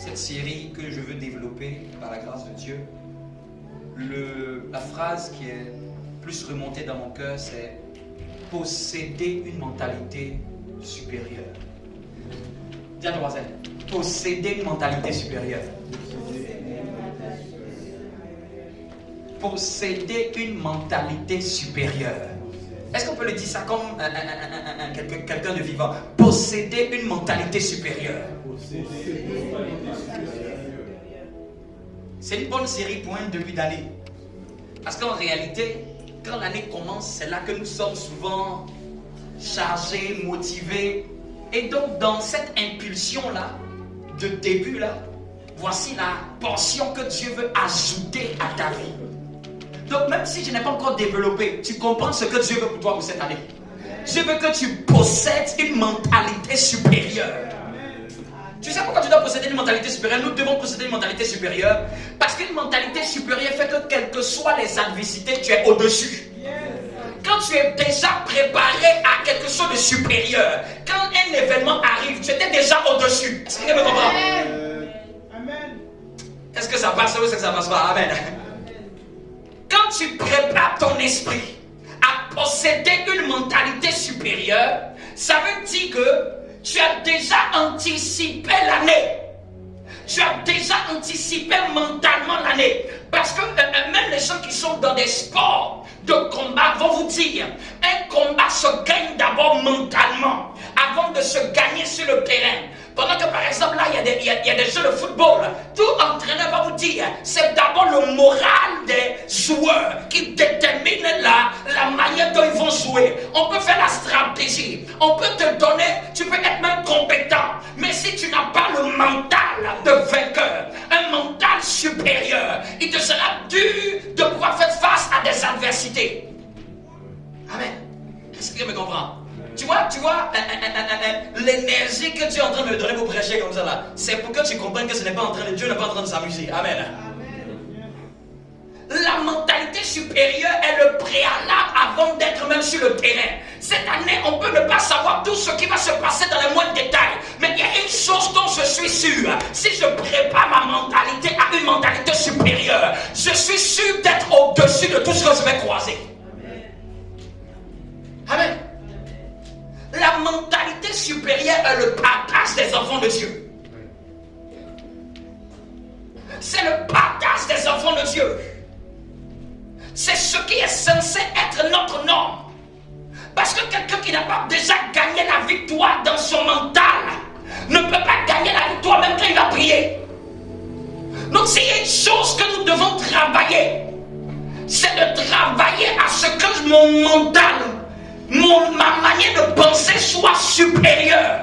cette série que je veux développer par la grâce de Dieu, la phrase qui est plus remontée dans mon cœur, c'est posséder une mentalité supérieure. Dis à ton voisin, posséder une mentalité supérieure. Posséder une mentalité supérieure. Est-ce qu'on peut le dire ça comme quelqu'un de vivant? Posséder une mentalité supérieure. C'est une bonne série pour un début d'année. Parce qu'en réalité, quand l'année commence, c'est là que nous sommes souvent chargés, motivés. Et donc, dans cette impulsion-là, de début-là, voici la portion que Dieu veut ajouter à ta vie. Donc, même si je n'ai pas encore développé, tu comprends ce que Dieu veut pour toi pour cette année. Dieu veut que tu possèdes une mentalité supérieure. Tu sais pourquoi tu dois posséder une mentalité supérieure? Nous devons posséder une mentalité supérieure. Parce qu'une mentalité supérieure fait que quelles que soient les adversités, tu es au-dessus. Quand tu es déjà préparé à quelque chose de supérieur, quand un événement arrive, tu étais déjà au-dessus. Est-ce que tu me comprends? Amen. Est-ce que ça passe ou est-ce que ça passe pas? Amen. Quand tu prépares ton esprit à posséder une mentalité supérieure, ça veut dire que tu as déjà anticipé l'année. Tu as déjà anticipé mentalement l'année. Parce que même les gens qui sont dans des sports de combat vont vous dire, un combat se gagne d'abord mentalement avant de se gagner sur le terrain. Pendant que par exemple là, il y a des jeux de football, tout entraîneur va vous dire, c'est d'abord le moral des joueurs qui détermine la manière dont ils vont jouer. On peut faire la stratégie, on peut te donner, tu peux être même compétent, mais si tu n'as pas le mental de vainqueur, un mental supérieur, il te sera dur de pouvoir faire face à des adversités. Amen. Est-ce que tu me comprends? Tu vois, l'énergie que Dieu est en train de me donner pour prêcher comme ça là, c'est pour que tu comprennes que Dieu n'est pas en train de s'amuser. Amen. La mentalité supérieure est le préalable avant d'être même sur le terrain. Cette année, on peut ne pas savoir tout ce qui va se passer dans les moindres détails. Mais il y a une chose dont je suis sûr. Si je prépare ma mentalité à une mentalité supérieure, je suis sûr d'être au-dessus de tout ce que je vais croiser. Amen. La mentalité supérieure est le partage des enfants de Dieu. C'est le partage des enfants de Dieu. C'est ce qui est censé être notre norme. Parce que quelqu'un qui n'a pas déjà gagné la victoire dans son mental ne peut pas gagner la victoire même quand il va prier. Donc s'il y a une chose que nous devons travailler, c'est de travailler à ce que mon mental, ma manière de penser soit supérieure.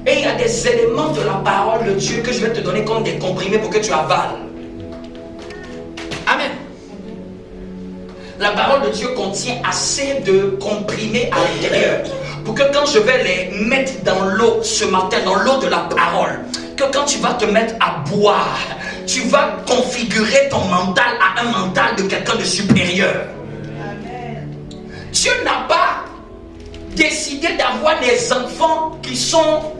Et il y a des éléments de la parole de Dieu que je vais te donner comme des comprimés pour que tu avales. Amen. La parole de Dieu contient assez de comprimés à l'intérieur pour que quand je vais les mettre dans l'eau ce matin, dans l'eau de la parole, que quand tu vas te mettre à boire, tu vas configurer ton mental à un mental de quelqu'un de supérieur. Dieu n'a pas décidé d'avoir des enfants qui sont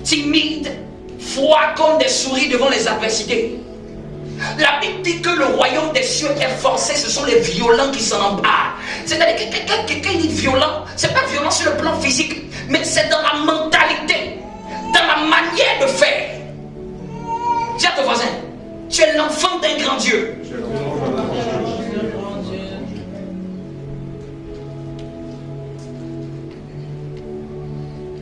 timides, froids comme des souris devant les adversités. La Bible dit que le royaume des cieux est forcé, ce sont les violents qui s'en emparent. C'est-à-dire que quelqu'un dit violent, c'est pas violent sur le plan physique, mais c'est dans la mentalité, dans la manière de faire. Dis à ton voisin, tu es l'enfant d'un grand Dieu.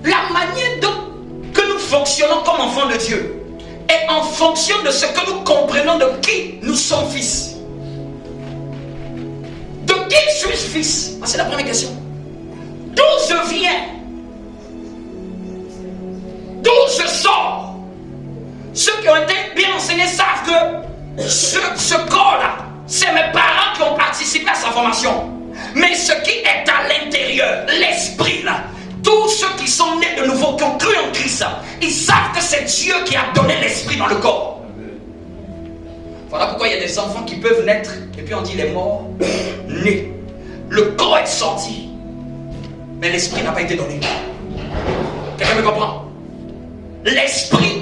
La manière dont que nous fonctionnons comme enfants de Dieu est en fonction de ce que nous comprenons de qui nous sommes fils. De qui suis-je fils? C'est la première question. D'où je viens? D'où je sors? Ceux qui ont été bien enseignés savent que ce corps-là, c'est mes parents qui ont participé à sa formation. Mais ce qui est à l'intérieur, l'esprit là, tous ceux qui sont nés de nouveau, qui ont cru en Christ, ils savent que c'est Dieu qui a donné l'esprit dans le corps. Voilà pourquoi il y a des enfants qui peuvent naître et puis on dit les morts nés. Le corps est sorti, mais l'esprit n'a pas été donné. Quelqu'un me comprend? L'esprit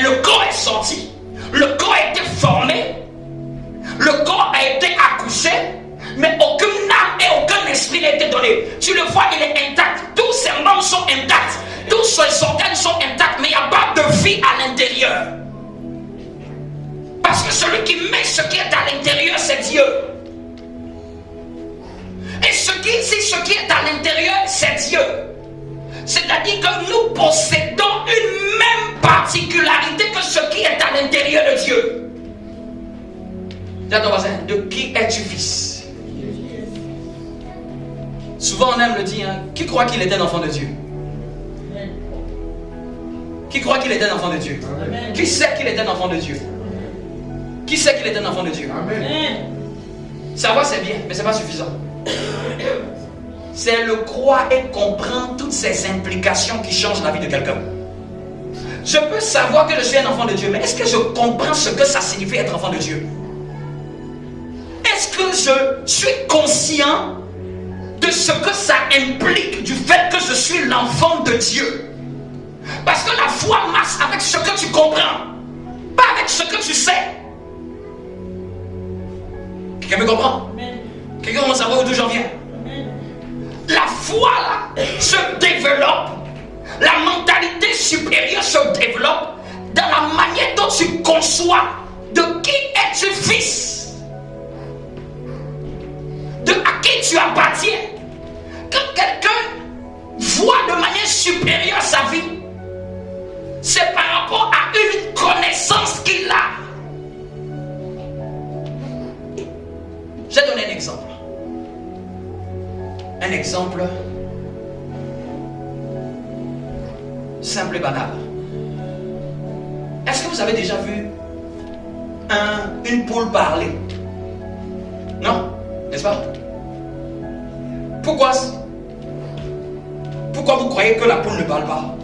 le corps est sorti, le corps a été formé, le corps a été accouché, mais aucune âme et aucun esprit n'a été donné. Tu le vois, il est intact. Tous ses membres sont intacts. Tous ses organes sont intacts, mais il n'y a pas de vie à l'intérieur. Parce que celui qui met ce qui est à l'intérieur, c'est Dieu. Et ce qui est à l'intérieur, c'est Dieu. C'est-à-dire que nous possédons une même particularité que ce qui est à l'intérieur de Dieu. Dis à ton voisin, de qui es-tu fils? Souvent on aime le dire, hein, qui croit qu'il est un enfant de Dieu? Qui croit qu'il est un enfant de Dieu? Amen. Qui sait qu'il est un enfant de Dieu? Qui sait qu'il est un enfant de Dieu? Amen. Savoir c'est bien, mais ce n'est pas suffisant. C'est le croire et comprendre toutes ces implications qui changent la vie de quelqu'un. Je peux savoir que je suis un enfant de Dieu, mais est-ce que je comprends ce que ça signifie être enfant de Dieu? Est-ce que je suis conscient de ce que ça implique du fait que je suis l'enfant de Dieu? Parce que la foi marche avec ce que tu comprends, pas avec ce que tu sais. Quelqu'un me comprend? Quelqu'un commence à voir d'où j'en viens? La foi là se développe, la mentalité supérieure se développe dans la manière dont tu conçois de qui es-tu fils, de à qui tu appartiens. Quand quelqu'un voit de manière supérieure sa vie, c'est par rapport à une connaissance qu'il a. Je vais donner un exemple. Un exemple simple et banal. Est-ce que vous avez déjà vu une poule parler? Non? N'est-ce pas? Pourquoi vous croyez que la poule ne parle pas?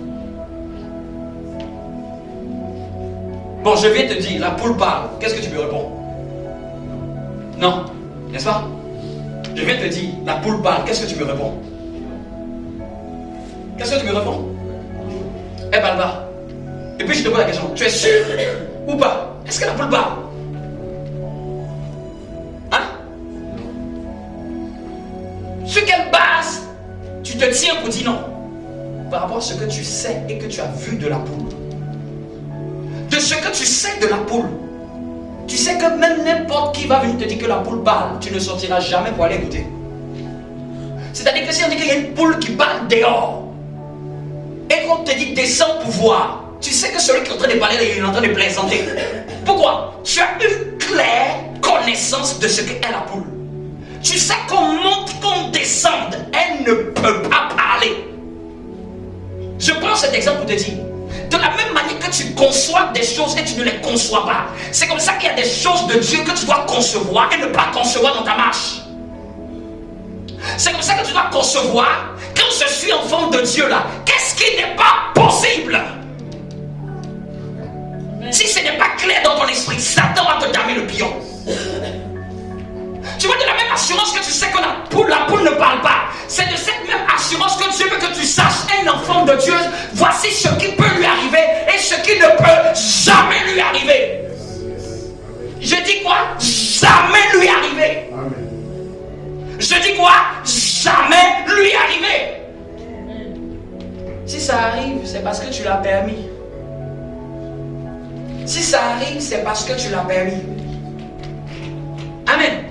Bon, je viens te dire, la poule parle. Qu'est-ce que tu me réponds? Non, n'est-ce pas? Je viens te dire, la poule parle. Qu'est-ce que tu me réponds? Qu'est-ce que tu me réponds? Elle parle pas. Et puis je te pose la question, tu es sûr ou pas? Est-ce que la poule parle? Hein? Sur quelle base tu te tiens pour dire non? Par rapport à ce que tu sais et que tu as vu de la poule. De ce que tu sais de la poule. Tu sais que même n'importe qui va venir te dire que la poule parle, tu ne sortiras jamais pour aller écouter. C'est-à-dire que si on dit qu'il y a une poule qui parle dehors, et qu'on te dit descends pour voir, tu sais que celui qui est en train de parler, il est en train de plaisanter. Pourquoi? Tu as une claire connaissance de ce qu'est la poule. Tu sais qu'on monte, qu'on descende, elle ne peut pas parler. Je prends cet exemple pour te dire, de la même manière que tu conçois des choses et tu ne les conçois pas, c'est comme ça qu'il y a des choses de Dieu que tu dois concevoir et ne pas concevoir dans ta marche. C'est comme ça que tu dois concevoir, quand je suis enfant de Dieu là, qu'est-ce qui n'est pas possible? Si ce n'est pas clair dans ton esprit, Satan va te damer le pion. Tu vois, de la même assurance que tu sais que la poule ne parle pas, c'est de cette même assurance que Dieu veut que tu saches, un enfant de Dieu, voici ce qui peut lui arriver et ce qui ne peut jamais lui arriver. Je dis quoi? Jamais lui arriver. Je dis quoi? Jamais lui arriver. Si ça arrive, c'est parce que tu l'as permis. Si ça arrive, c'est parce que tu l'as permis. Amen.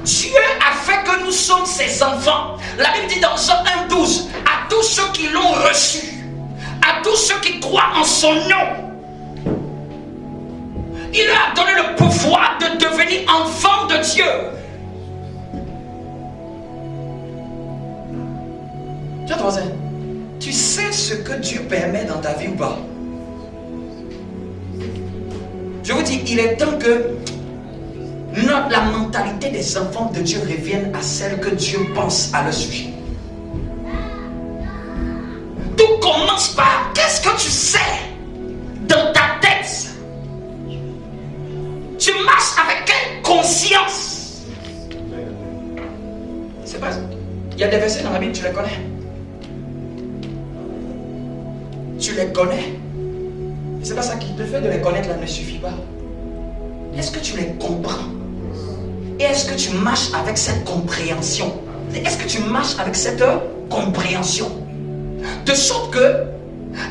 Dieu a fait que nous sommes ses enfants. La Bible dit dans Jean 1,12, à tous ceux qui l'ont reçu, à tous ceux qui croient en son nom, il leur a donné le pouvoir de devenir enfants de Dieu. Tu sais ce que Dieu permet dans ta vie ou pas? Je vous dis, il est temps que la mentalité des enfants de Dieu revienne à celle que Dieu pense à leur sujet. Tout commence par qu'est-ce que tu sais dans ta tête? Tu marches avec quelle conscience? C'est pas. Il y a des versets dans la Bible, tu les connais. tu les connais? C'est pas ça qui te fait de les connaître là ne suffit pas. Est-ce que tu les comprends? Et est-ce que tu marches avec cette compréhension? Est-ce que tu marches avec cette compréhension? De sorte que,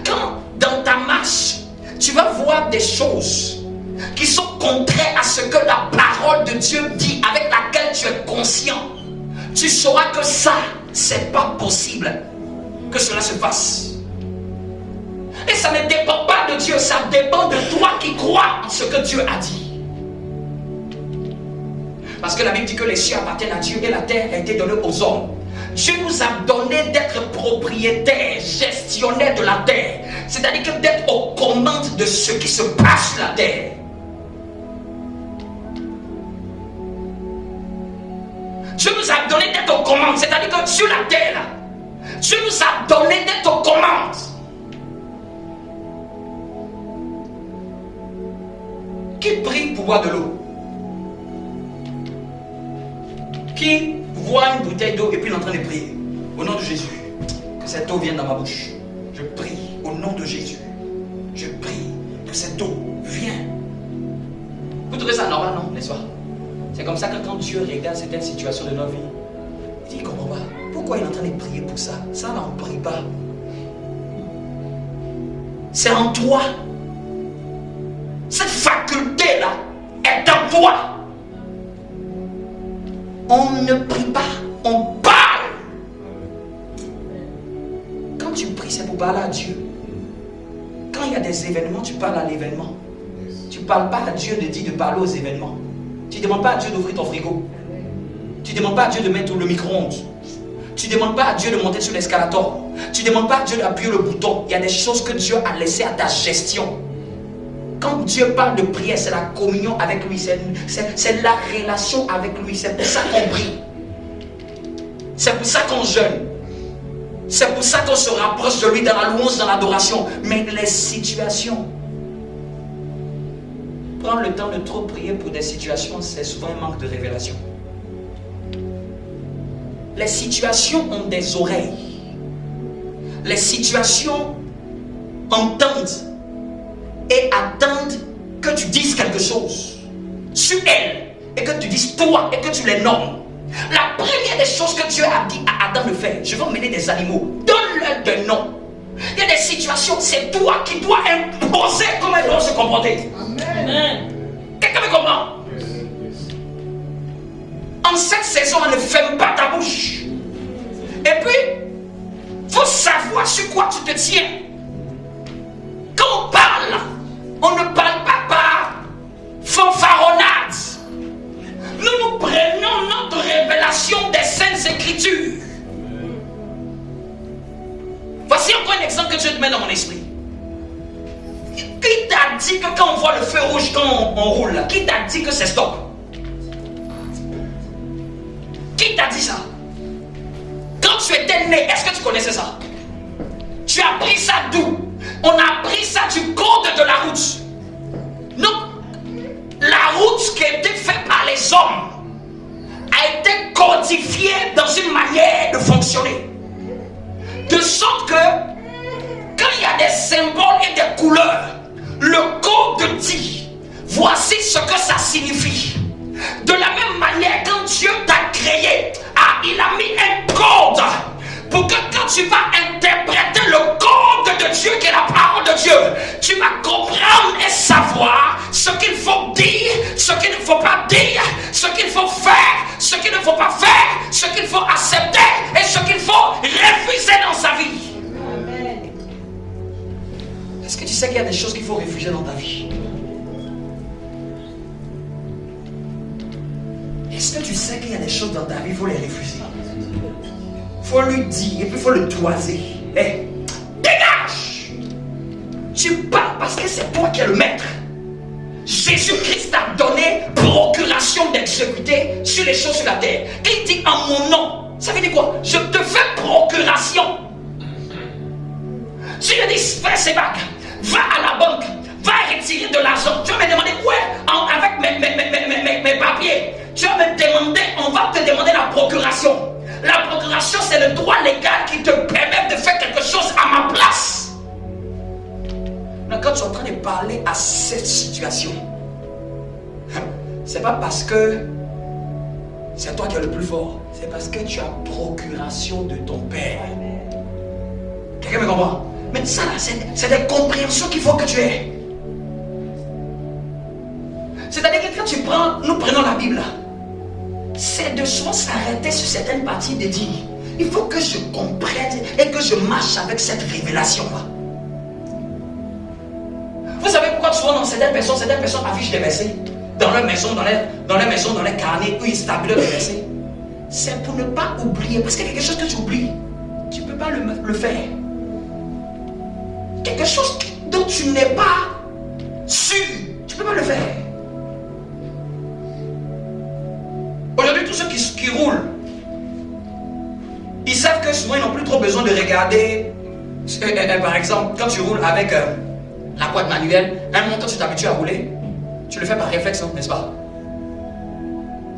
quand dans ta marche, tu vas voir des choses qui sont contraires à ce que la parole de Dieu dit, avec laquelle tu es conscient, tu sauras que ça, c'est pas possible que cela se fasse. Et ça ne dépend pas de Dieu, ça dépend de toi qui crois en ce que Dieu a dit. Parce que la Bible dit que les cieux appartiennent à Dieu et la terre a été donnée aux hommes. Dieu nous a donné d'être propriétaires, gestionnaires de la terre. C'est-à-dire que d'être aux commandes de ce qui se passe sur la terre. Dieu nous a donné d'être aux commandes. C'est-à-dire que sur la terre, Dieu nous a donné d'être aux commandes. Qui prie pour boire de l'eau? Qui voit une bouteille d'eau et puis il est en train de prier? Au nom de Jésus, que cette eau vienne dans ma bouche. Je prie au nom de Jésus. Je prie que cette eau vienne. Vous trouvez ça normal, non? N'est-ce pas? C'est comme ça que quand Dieu regarde certaines situations de notre vie, il dit, il ne comprend pas. Pourquoi il est en train de prier pour ça? Ça n'en prie pas. C'est en toi. Cette faculté-là est en toi. On ne prie pas, on parle. Quand tu pries, c'est pour parler à Dieu. Quand il y a des événements, tu parles à l'événement. Tu ne parles pas à Dieu de dire de parler aux événements. Tu ne demandes pas à Dieu d'ouvrir ton frigo. Tu ne demandes pas à Dieu de mettre le micro-ondes. Tu ne demandes pas à Dieu de monter sur l'escalator. Tu ne demandes pas à Dieu d'appuyer le bouton. Il y a des choses que Dieu a laissées à ta gestion. Quand Dieu parle de prière, c'est la communion avec lui, c'est la relation avec lui. C'est pour ça qu'on prie. C'est pour ça qu'on jeûne. C'est pour ça qu'on se rapproche de lui dans la louange, dans l'adoration. Mais les situations, prendre le temps de trop prier pour des situations, c'est souvent un manque de révélation. Les situations ont des oreilles. Les situations entendent et attendent que tu dises quelque chose sur elles et que tu dises toi et que tu les nommes. La première des choses que Dieu a dit à Adam de faire, je vais emmener des animaux, donne-leur des noms. Il y a des situations, c'est toi qui dois imposer comment elles doivent se comporter. Amen. Quelqu'un me comprend? En cette saison, ne ferme pas ta bouche. Et puis, il faut savoir sur quoi tu te tiens. Quand on parle, on ne parle pas par fanfaronnade. Nous prenons notre révélation des Saintes Écritures. Voici encore un exemple que Dieu te met dans mon esprit. Qui t'a dit que quand on voit le feu rouge, quand on roule là, qui t'a dit que c'est stop? Qui t'a dit ça? Quand tu étais né, est-ce que tu connaissais ça? Tu as appris ça d'où? On a appris ça du code de la route. Non, la route qui a été faite par les hommes a été codifiée dans une manière de fonctionner. De sorte que quand il y a des symboles et des couleurs, le code dit, voici ce que ça signifie. De la même manière, quand Dieu t'a créé, il a mis un code pour que quand tu vas interpréter le code de Dieu, qui est la parole de Dieu, tu vas comprendre et savoir ce qu'il faut dire, ce qu'il ne faut pas dire, ce qu'il faut faire, ce qu'il ne faut pas faire, ce qu'il faut accepter et ce qu'il faut refuser dans sa vie. Amen. Est-ce que tu sais qu'il y a des choses qu'il faut refuser dans ta vie? Est-ce que tu sais qu'il y a des choses dans ta vie, il faut les refuser? Il faut lui dire, et puis il faut le toiser. Hey, dégage! Tu pars parce que c'est toi qui es le maître. Jésus-Christ t'a donné procuration d'exécuter sur les choses sur la terre. Et il dit en mon nom. Ça veut dire quoi? Je te fais procuration. Tu lui dis, fais ces bagues, va à la banque, va retirer de l'argent. Tu vas me demander, ouais, avec mes papiers. Tu vas me demander, on va te demander la procuration. La procuration, c'est le droit légal qui te permet de faire quelque chose à ma place. tu es en train de parler à cette situation, c'est pas parce que c'est toi qui es le plus fort, c'est parce que tu as procuration de ton Père. Quelqu'un me comprend? Mais ça là, c'est des compréhensions qu'il faut que tu aies. C'est-à-dire que quand tu prends, nous prenons la Bible, c'est de souvent s'arrêter sur certaines parties de dire, il faut que je comprenne et que je marche avec cette révélation-là. Vous savez pourquoi souvent dans certaines personnes affichent des versets dans leur maison, dans les carnets où ils stablent les versets. C'est pour ne pas oublier, parce qu'il y a quelque chose que tu oublies, tu ne peux pas le faire. Quelque chose dont tu n'es pas sûr, tu ne peux pas le faire. Aujourd'hui, tous ceux qui roulent, ils savent que souvent ils n'ont plus trop besoin de regarder. Par exemple, quand tu roules avec la boîte manuelle, un moment tu t'habitues à rouler, tu le fais par réflexe, n'est-ce pas?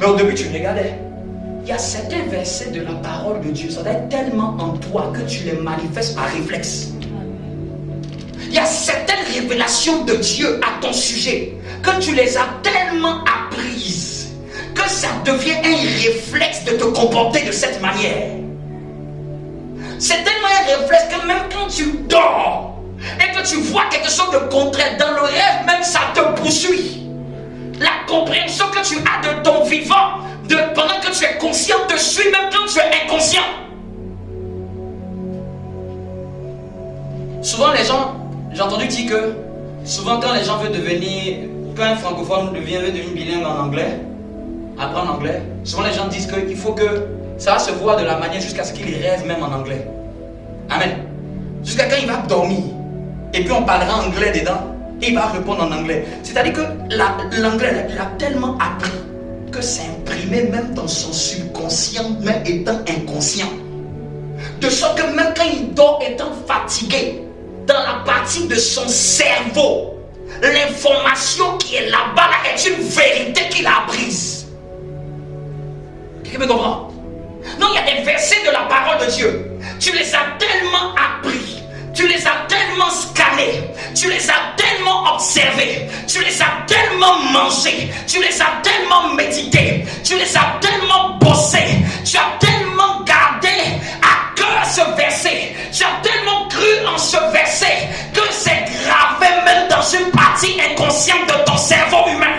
Mais au début, tu regardais. Il y a certains versets de la parole de Dieu, ça doit être tellement en toi que tu les manifestes par réflexe. Il y a certaines révélations de Dieu à ton sujet que tu les as tellement apprises que ça devient un réflexe de te comporter de cette manière. C'est tellement un réflexe que même quand tu dors et que tu vois quelque chose de contraire dans le rêve, même ça te poursuit. La compréhension que tu as de ton vivant, pendant que tu es conscient, te suit même quand tu es inconscient. Souvent les gens, j'ai entendu dire que souvent quand les gens veulent devenir, quand un francophone veut devenir bilingue en anglais, apprendre l'anglais, souvent les gens disent qu'il faut que ça va se voir de la manière jusqu'à ce qu'il rêve même en anglais. Amen. Jusqu'à quand il va dormir. Et puis on parlera anglais dedans. Et il va répondre en anglais. C'est-à-dire que l'anglais, il a tellement appris que c'est imprimé même dans son subconscient, même étant inconscient. De sorte que même quand il dort étant fatigué, dans la partie de son cerveau, l'information qui est là-bas là, est une vérité qu'il a apprise. Quelqu'un me comprend? Non, il y a des versets de la parole de Dieu. Tu les as tellement appris. Tu les as tellement scannés, tu les as tellement observés, tu les as tellement mangés, tu les as tellement médités, tu les as tellement bossés, tu as tellement gardé à cœur ce verset, tu as tellement cru en ce verset que c'est gravé même dans une partie inconsciente de ton cerveau humain.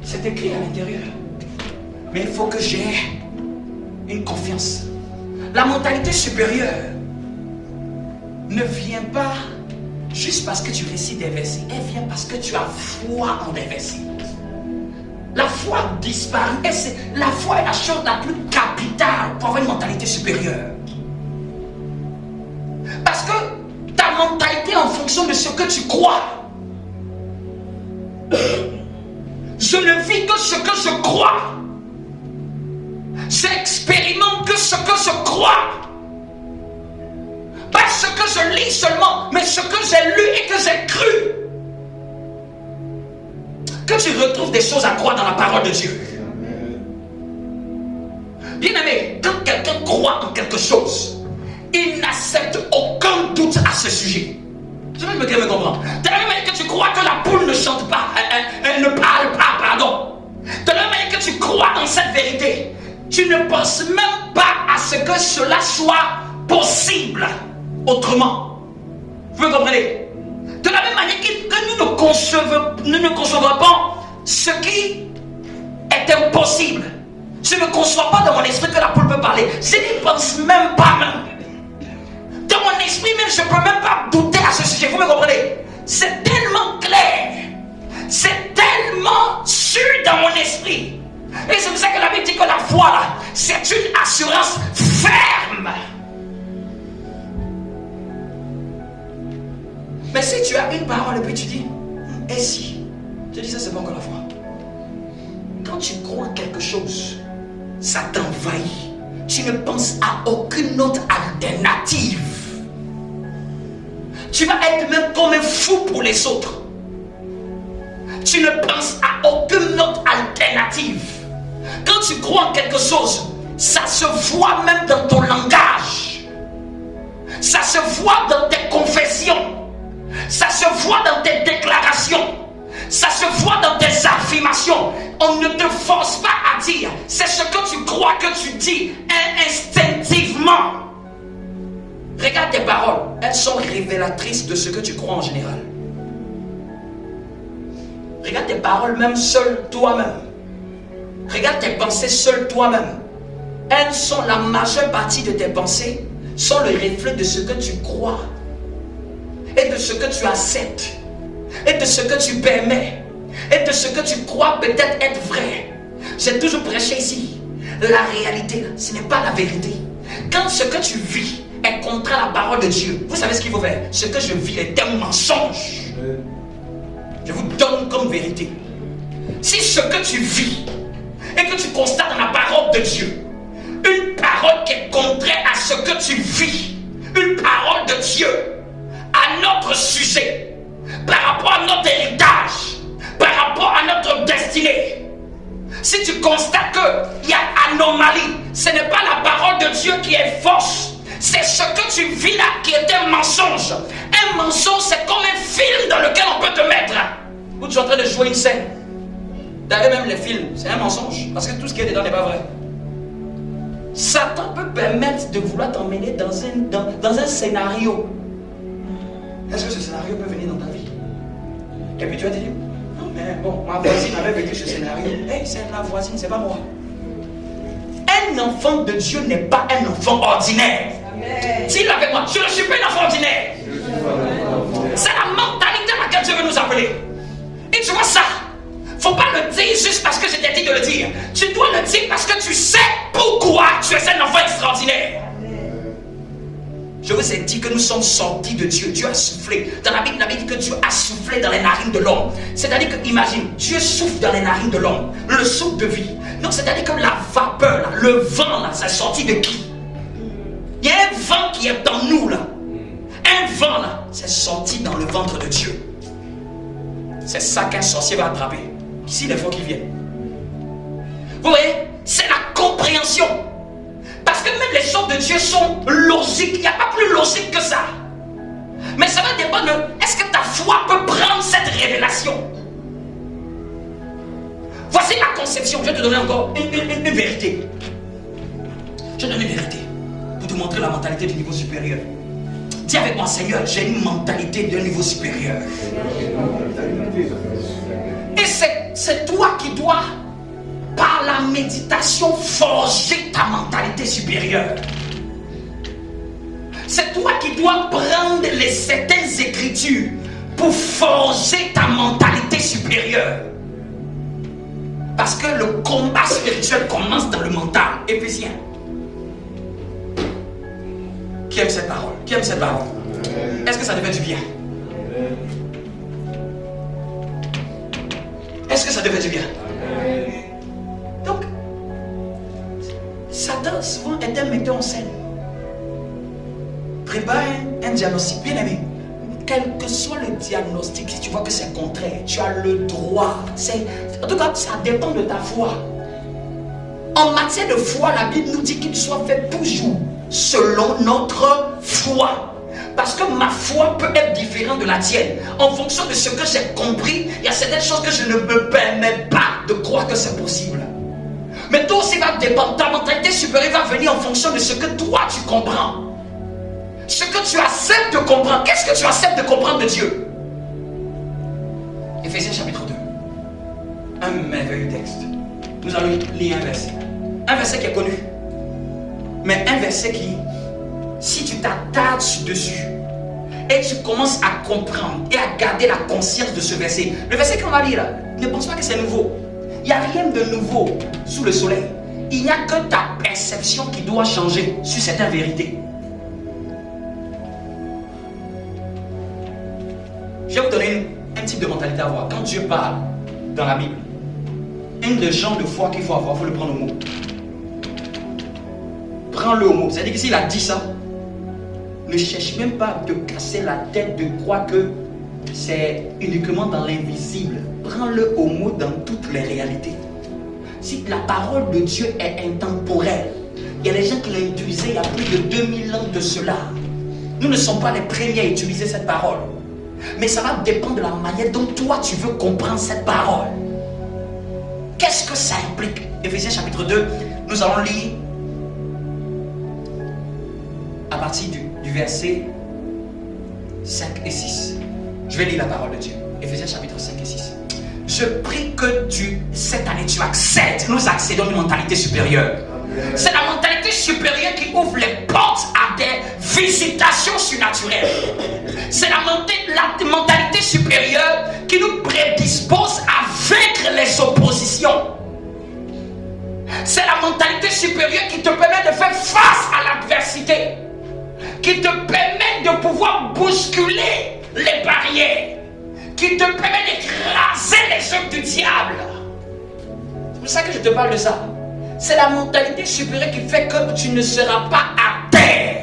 C'est écrit à l'intérieur. Mais il faut que j'ai une confiance. La mentalité supérieure ne vient pas juste parce que tu récites des versets. Elle vient parce que tu as foi en des versets. La foi disparaît. Et la foi est la chose la plus capitale pour avoir une mentalité supérieure. Parce que ta mentalité est en fonction de ce que tu crois. Je ne vis que ce que je crois. J'expérimente que ce que je crois. Pas ce que je lis seulement, mais ce que j'ai lu et que j'ai cru. Que tu retrouves des choses à croire dans la parole de Dieu. Bien aimé, quand quelqu'un croit en quelque chose, il n'accepte aucun doute à ce sujet. Je vais me comprendre. De la même manière que tu crois que la poule ne chante pas, elle ne parle pas, pardon. De la même manière que tu crois en cette vérité, tu ne penses même pas à ce que cela soit possible autrement. Vous me comprenez? De la même manière que nous ne concevons pas ce qui est impossible. Je ne conçois pas dans mon esprit que la poule peut parler. Je n'y pense même pas même. Dans mon esprit même, je ne peux même pas douter à ce sujet. Vous me comprenez? C'est tellement clair. C'est tellement sûr dans mon esprit. Et c'est pour ça que la Bible dit que la foi là, c'est une assurance ferme. Mais si tu as une parole et puis tu dis, et si, je dis ça c'est pas encore la foi. Quand tu crois en quelque chose, ça t'envahit. Tu ne penses à aucune autre alternative. Tu vas être même comme un fou pour les autres. Tu ne penses à aucune autre alternative. Quand tu crois en quelque chose, ça se voit même dans ton langage. se voit dans tes confessions. Ça se voit dans tes déclarations. Ça se voit dans tes affirmations. On ne te force pas à dire. C'est ce que tu crois que tu dis instinctivement. Regarde tes paroles. Elles sont révélatrices de ce que tu crois en général. Regarde tes paroles même seul toi-même. Regarde tes pensées seul toi-même. Elles sont la majeure partie de tes pensées, sont le reflet de ce que tu crois et de ce que tu acceptes et de ce que tu permets et de ce que tu crois peut-être être vrai. J'ai toujours prêché ici. La réalité, ce n'est pas la vérité. Quand ce que tu vis est contre la parole de Dieu, vous savez ce qu'il faut faire? Ce que je vis est un mensonge. Je vous donne comme vérité. Si ce que tu vis et que tu constates dans la parole de Dieu, une parole qui est contraire à ce que tu vis, une parole de Dieu à notre sujet, par rapport à notre héritage, par rapport à notre destinée, si tu constates qu'il y a anomalie, ce n'est pas la parole de Dieu qui est fausse, c'est ce que tu vis là qui est un mensonge. Un mensonge, c'est comme un film dans lequel on peut te mettre. Où tu es en train de jouer une scène. D'ailleurs, même les films, c'est un mensonge. Parce que tout ce qui est dedans n'est pas vrai. Satan peut permettre de vouloir t'emmener dans un scénario. Est-ce que ce scénario peut venir dans ta vie? Et puis tu vas te dire, non mais bon, ma voisine avait vécu ce scénario. Hey, c'est la voisine, c'est pas moi. Un enfant de Dieu n'est pas un enfant ordinaire. Dis-le avec moi, je ne suis pas un enfant ordinaire. C'est la mentalité à laquelle Dieu veut nous appeler. Et tu vois ça, faut pas le dire juste parce que je t'ai dit de le dire. Tu dois le dire parce que tu sais pourquoi tu es un enfant extraordinaire. Je vous ai dit que nous sommes sortis de Dieu. Dieu a soufflé. Dans la Bible dit que Dieu a soufflé dans les narines de l'homme. C'est-à-dire que, imagine, Dieu souffle dans les narines de l'homme. Le souffle de vie. Donc, c'est-à-dire que la vapeur, là, le vent, là, c'est sorti de qui? Il y a un vent qui est dans nous, là. Un vent, là, c'est sorti dans le ventre de Dieu. C'est ça qu'un sorcier va attraper. Ici, les fois qui viennent. Vous voyez? C'est la compréhension. Parce que même les choses de Dieu sont logiques. Il n'y a pas plus logique que ça. Mais ça va dépendre de est-ce que ta foi peut prendre cette révélation. Voici la conception. Je vais te donner encore une vérité. Je vais te donner une vérité pour te montrer la mentalité du niveau supérieur. Dis avec moi, Seigneur, j'ai une mentalité d'un niveau supérieur. Et c'est toi qui dois, par la méditation, forger ta mentalité supérieure. C'est toi qui dois prendre certaines écritures pour forger ta mentalité supérieure. Parce que le combat spirituel commence dans le mental. Éphésiens. Qui aime cette parole? Qui aime cette parole? Est-ce que ça te fait du bien? Est-ce que ça te fait du bien? Donc, Satan souvent est un metteur en scène. Prépare un diagnostic, bien aimé. Quel que soit le diagnostic, si tu vois que c'est contraire, tu as le droit. En tout cas, ça dépend de ta foi. En matière de foi, la Bible nous dit qu'il soit fait toujours selon notre foi. Parce que ma foi peut être différente de la tienne. En fonction de ce que j'ai compris, il y a certaines choses que je ne me permets pas de croire que c'est possible. Mais toi aussi va dépendre. Ta mentalité supérieure va venir en fonction de ce que toi tu comprends. Ce que tu acceptes de comprendre. Qu'est-ce que tu acceptes de comprendre de Dieu? Éphésiens chapitre 2. Un merveilleux texte. Nous allons lire un verset. Un verset qui est connu. Mais un verset qui, si tu t'attardes dessus et tu commences à comprendre et à garder la conscience de ce verset, le verset qu'on va lire là, ne pense pas que c'est nouveau. Il n'y a rien de nouveau sous le soleil. Il n'y a que ta perception qui doit changer sur certaines vérités. Je vais vous donner un type de mentalité à avoir. Quand Dieu parle dans la Bible, un des gens de foi qu'il faut avoir, il faut le prendre au mot. Prends-le au mot. C'est-à-dire que s'il a dit ça, ne cherche même pas à te casser la tête de croire que c'est uniquement dans l'invisible. Prends-le au mot dans toutes les réalités. Si la parole de Dieu est intemporelle, il y a des gens qui l'ont utilisé il y a plus de 2000 ans de cela. Nous ne sommes pas les premiers à utiliser cette parole. Mais ça va dépendre de la manière dont toi tu veux comprendre cette parole. Qu'est-ce que ça implique? Éphésiens chapitre 2, nous allons lire à partir du verset 5 et 6. Je vais lire la parole de Dieu. Éphésiens chapitre 5 et 6. Je prie que cette année, tu accèdes. Nous accédons à une mentalité supérieure. C'est la mentalité supérieure qui ouvre les portes à des visitations surnaturelles. C'est la mentalité supérieure qui nous prédispose à vaincre les oppositions. C'est la mentalité supérieure qui te permet de faire face à l'adversité, qui te permet de pouvoir bousculer les barrières, qui te permet d'écraser les œuvres du diable. C'est pour ça que je te parle de ça. C'est la mentalité supérieure qui fait que tu ne seras pas à terre.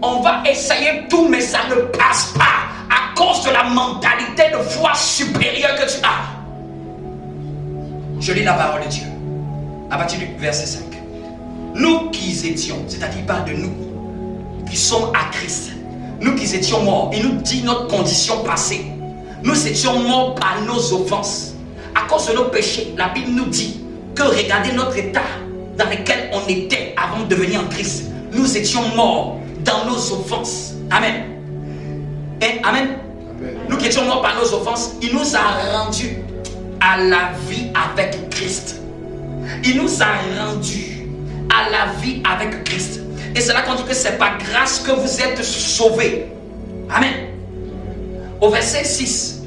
On va essayer tout, mais ça ne passe pas à cause de la mentalité de foi supérieure que tu as. Je lis la parole de Dieu à partir du verset 5. Nous qui étions, c'est-à-dire pas de nous, qui sommes à Christ, nous qui étions morts, il nous dit notre condition passée. Nous étions morts par nos offenses. À cause de nos péchés, la Bible nous dit que regardez notre état dans lequel on était avant de venir en Christ. Nous étions morts dans nos offenses. Amen. Et amen. Nous qui étions morts par nos offenses, il nous a rendus à la vie avec Christ. Il nous a rendus à la vie avec Christ. Et c'est là qu'on dit que c'est par grâce que vous êtes sauvés. Amen. Au verset 6,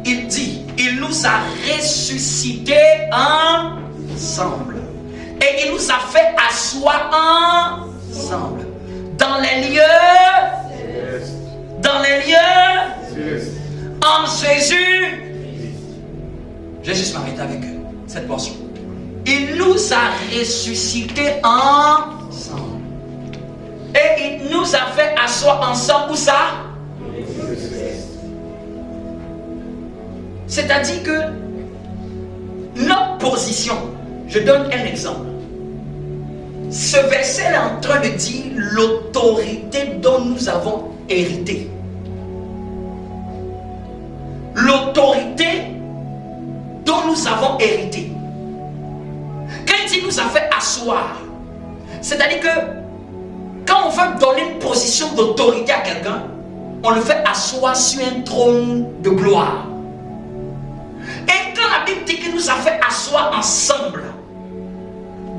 il dit, il nous a ressuscités ensemble. Et il nous a fait asseoir ensemble. Dans les lieux, en Jésus. Jésus se m'arrête avec cette portion. Il nous a ressuscités ensemble. Et il nous a fait asseoir ensemble. Où ça? C'est-à-dire que notre position, je donne un exemple. Ce verset est en train de dire l'autorité dont nous avons hérité. L'autorité dont nous avons hérité. Quand il dit nous a fait asseoir, c'est-à-dire que quand on veut donner une position d'autorité à quelqu'un, on le fait asseoir sur un trône de gloire. Et quand la Bible dit qu'il nous a fait asseoir ensemble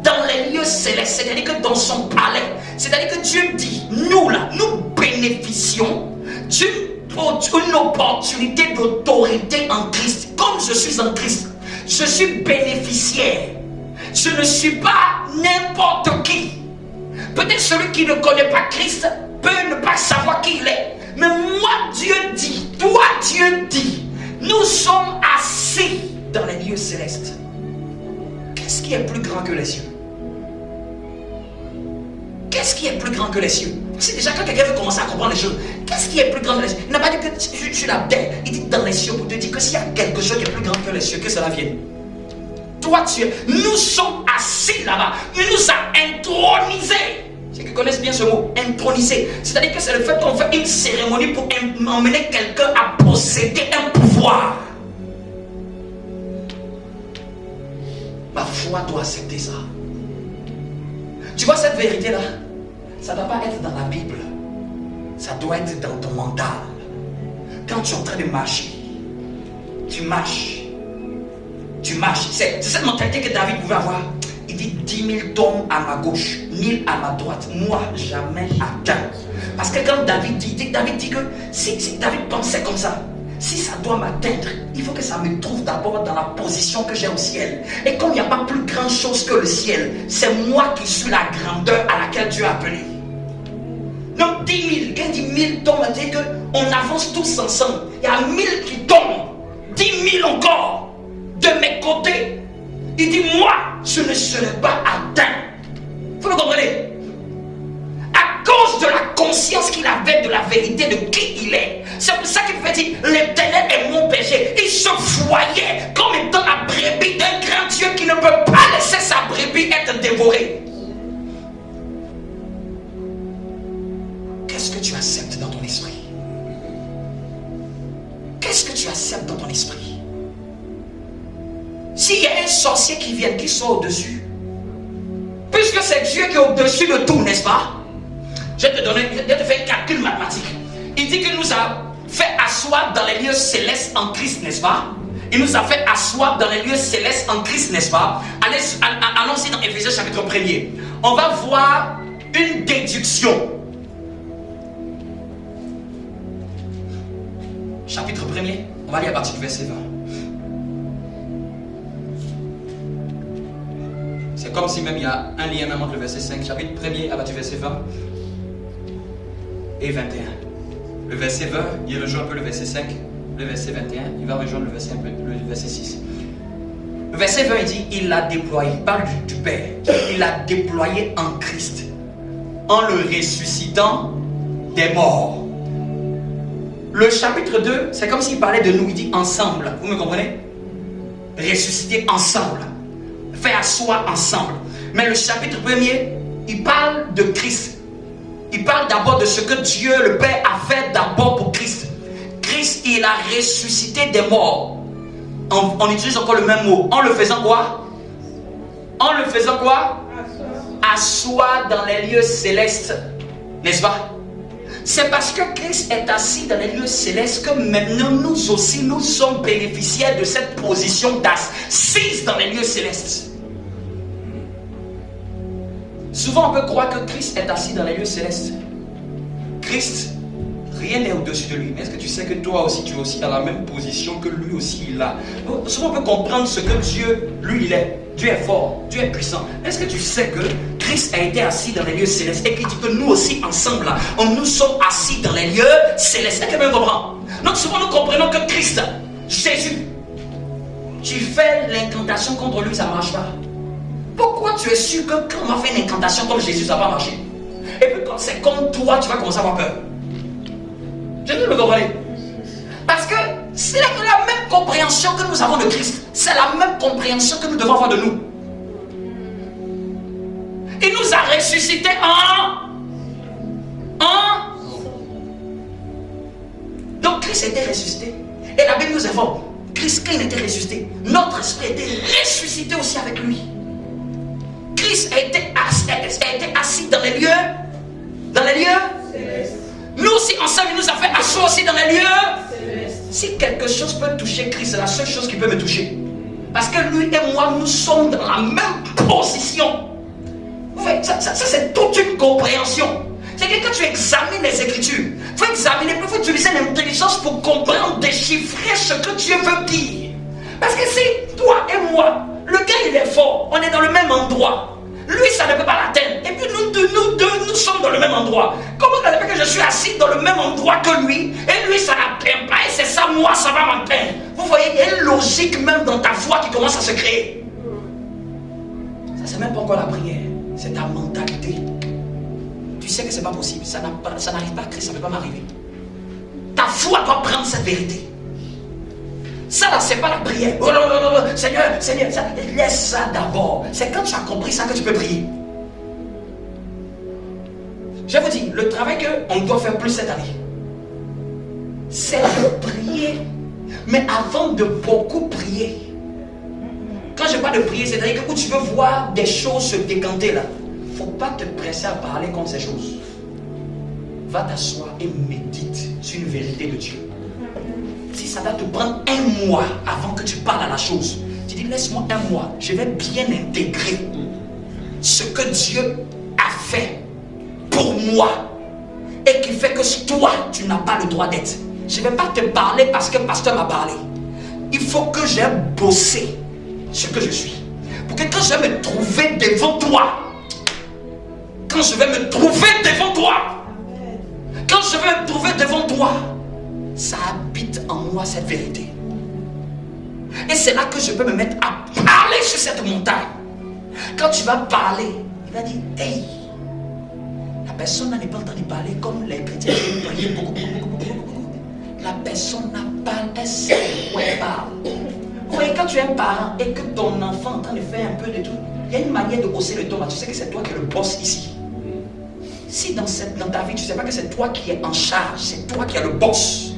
dans les lieux célestes, c'est-à-dire que dans son palais, c'est-à-dire que Dieu dit, nous là, nous bénéficions d'une opportunité d'autorité en Christ. Comme je suis en Christ, je suis bénéficiaire. Je ne suis pas n'importe qui. Peut-être celui qui ne connaît pas Christ peut ne pas savoir qui il est. Mais moi, Dieu dit, toi, Dieu dit, nous sommes assis dans les lieux célestes. Qu'est-ce qui est plus grand que les cieux? Qu'est-ce qui est plus grand que les cieux? C'est déjà quand quelqu'un veut commencer à comprendre les choses. Qu'est-ce qui est plus grand que les cieux? Il n'a pas dit que je suis la terre. Il dit dans les cieux pour te dire que s'il y a quelque chose qui est plus grand que les cieux, que cela vienne. Toi, nous sommes assis là-bas. Il nous a intronisés. Ceux qui connaissent bien ce mot, intronisé. C'est-à-dire que c'est le fait qu'on fait une cérémonie pour emmener quelqu'un à posséder un pouvoir. Ma foi doit accepter ça. Tu vois cette vérité-là? Ça ne doit pas être dans la Bible. Ça doit être dans ton mental. Quand tu es en train de marcher, tu marches. Tu marches. C'est cette mentalité que David pouvait avoir. Il dit 10 000 tombent à ma gauche, 1000 à ma droite. Moi, jamais atteint. Parce que quand David dit que si David pensait comme ça, si ça doit m'atteindre, il faut que ça me trouve d'abord dans la position que j'ai au ciel. Et comme il n'y a pas plus grande chose que le ciel, c'est moi qui suis la grandeur à laquelle Dieu a appelé. Donc 10 000, quand il dit 1000 tombent, c'est-à-dire qu'on avance tous ensemble. Il y a 1000 qui tombent, 10 000 encore. De mes côtés, il dit moi je ne serai pas atteint. Vous le comprenez? À cause de la conscience qu'il avait de la vérité de qui il est. C'est pour ça qu'il fait dire l'Éternel est mon berger. Il se voyait comme étant la brebis d'un grand Dieu qui ne peut pas laisser sa brebis être dévorée. Qu'est-ce que tu acceptes dans ton esprit? Qu'est-ce que tu acceptes dans ton esprit? S'il y a un sorcier qui vient, qui sort au-dessus, puisque c'est Dieu qui est au-dessus de tout, n'est-ce pas? Je vais te faire un calcul mathématique. Il dit qu'il nous a fait asseoir dans les lieux célestes en Christ, n'est-ce pas? Il nous a fait asseoir dans les lieux célestes en Christ, n'est-ce pas? Allons-y dans Éphésiens chapitre 1er. On va voir une déduction. Chapitre 1er, on va lire à partir du verset 20. C'est comme si même il y a un lien même entre le verset 5, chapitre 1er à partir du verset 20 et 21. Le verset 20, il rejoint un peu le verset 5, le verset 21, il va rejoindre le verset 6. Le verset 20, il dit, il l'a déployé, il parle du Père, il l'a déployé en Christ, en le ressuscitant des morts. Le chapitre 2, c'est comme s'il parlait de nous, il dit ensemble, vous me comprenez? Ressusciter ensemble, faire asseoir ensemble. Mais le chapitre 1er, il parle de Christ. Il parle d'abord de ce que Dieu, le Père, a fait d'abord pour Christ. Christ, il a ressuscité des morts. On utilise encore le même mot. En le faisant quoi? En le faisant quoi? Asseoir dans les lieux célestes. N'est-ce pas? C'est parce que Christ est assis dans les lieux célestes que maintenant nous aussi, nous sommes bénéficiaires de cette position d'assise dans les lieux célestes. Souvent on peut croire que Christ est assis dans les lieux célestes. Christ, rien n'est au-dessus de lui. Mais est-ce que tu sais que toi aussi, tu es aussi dans la même position que lui aussi il a? Souvent on peut comprendre ce que Dieu, lui, il est. Dieu est fort, Dieu est puissant. Est-ce que tu sais que Christ a été assis dans les lieux célestes et qu'il dit que nous aussi ensemble, là, nous sommes assis dans les lieux célestes? Est-ce que tu comprends? Donc souvent nous comprenons que Christ, Jésus, tu fais l'incantation contre lui, ça ne marche pas. Pourquoi tu es sûr que quand on va faire une incantation comme Jésus, ça va marcher? Et puis quand c'est comme toi, tu vas commencer à avoir peur. Je ne le comprenez? Parce que c'est la même compréhension que nous avons de Christ. C'est la même compréhension que nous devons avoir de nous. Il nous a ressuscités Donc Christ était ressuscité. Et la Bible nous informe, Christ, quand il était ressuscité, notre esprit était ressuscité aussi avec lui. Christ a été assis dans les lieux célestes. Nous aussi ensemble, il nous a fait asseoir aussi dans les lieux célestes. Si quelque chose peut toucher Christ, c'est la seule chose qui peut me toucher. Parce que lui et moi, nous sommes dans la même position. Vous voyez, ça c'est toute une compréhension. C'est que quand tu examines les Écritures, il faut examiner, il faut utiliser l'intelligence pour comprendre, déchiffrer ce que Dieu veut dire. Parce que c'est toi et moi, le gars il est fort, on est dans le même endroit. Lui, ça ne peut pas l'atteindre. Et puis nous deux, nous sommes dans le même endroit. Comment ça fait que je suis assis dans le même endroit que lui, et lui, ça n'atteint pas, et c'est ça, moi, ça va m'atteindre. Vous voyez, il y a une logique même dans ta foi qui commence à se créer. Ça, c'est même pas encore la prière. C'est ta mentalité. Tu sais que c'est pas possible. Ça n'arrive pas à Christ, ça ne peut pas m'arriver. Ta foi doit prendre cette vérité. Ça là, c'est pas la prière. Oh non, non, non, non. Seigneur, ça, laisse ça d'abord. C'est quand tu as compris ça que tu peux prier. Je vous dis, le travail qu'on doit faire plus cette année, c'est de prier. Mais avant de beaucoup prier, quand je parle de prier, c'est-à-dire que où tu veux voir des choses se décanter là, il ne faut pas te presser à parler contre ces choses. Va t'asseoir et médite sur une vérité de Dieu. Si ça va te prendre un mois avant que tu parles à la chose, tu dis laisse-moi un mois, je vais bien intégrer ce que Dieu a fait pour moi et qui fait que toi tu n'as pas le droit d'être. Je ne vais pas te parler parce que le pasteur m'a parlé. Il faut que j'ai bossé ce que je suis. Pour que quand je vais me trouver devant toi, quand je vais me trouver devant toi, ça habite en moi cette vérité. Et c'est là que je peux me mettre à parler sur cette montagne. Quand tu vas parler, il va dire, hey, la personne n'est pas entendu parler comme les chrétiens qui prier beaucoup. La personne n'a pas, elle sait où elle parle. Vous voyez, quand tu es un parent et que ton enfant est en train de faire un peu de tout, il y a une manière de hausser le ton là. Tu sais que c'est toi qui es le boss ici. si dans ta vie, tu ne sais pas que c'est toi qui es en charge, c'est toi qui as le boss,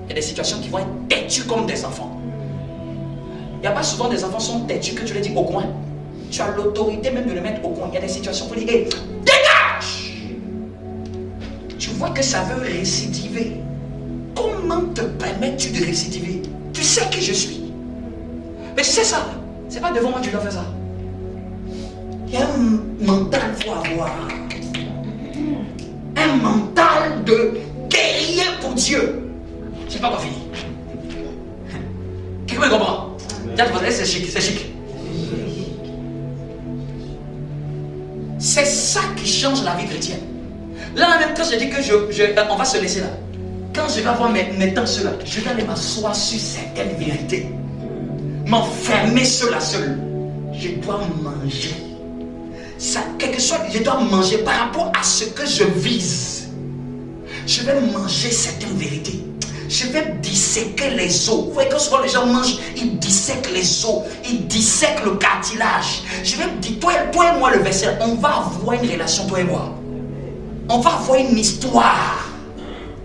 il y a des situations qui vont être têtues comme des enfants. Il n'y a pas souvent des enfants sont têtus que tu les dis au coin. Tu as l'autorité même de les mettre au coin. Il y a des situations où tu dis, hey, dégage! Tu vois que ça veut récidiver. Comment te permets-tu de récidiver? Tu sais qui je suis. Mais tu sais ça, c'est pas devant moi que tu dois faire ça. Il y a un mental qu'il faut avoir. Un mental de guerrier pour Dieu. Je n'ai pas encore fini. Quelqu'un me comprend? C'est chic, c'est chic. C'est ça qui change la vie chrétienne. Là même quand je dis que on va se laisser là. Quand je vais avoir mes temps ceux-là, je vais aller m'asseoir sur certaines vérités. M'enfermer seul à seul. Je dois manger. Ça, quelque chose, je dois manger par rapport à ce que je vise. Je vais manger certaines vérités. Je vais disséquer les os. Vous voyez que souvent les gens mangent, ils dissèquent les os, ils dissèquent le cartilage. Je vais dire, toi et moi, le verset, on va avoir une relation, toi et moi. On va avoir une histoire.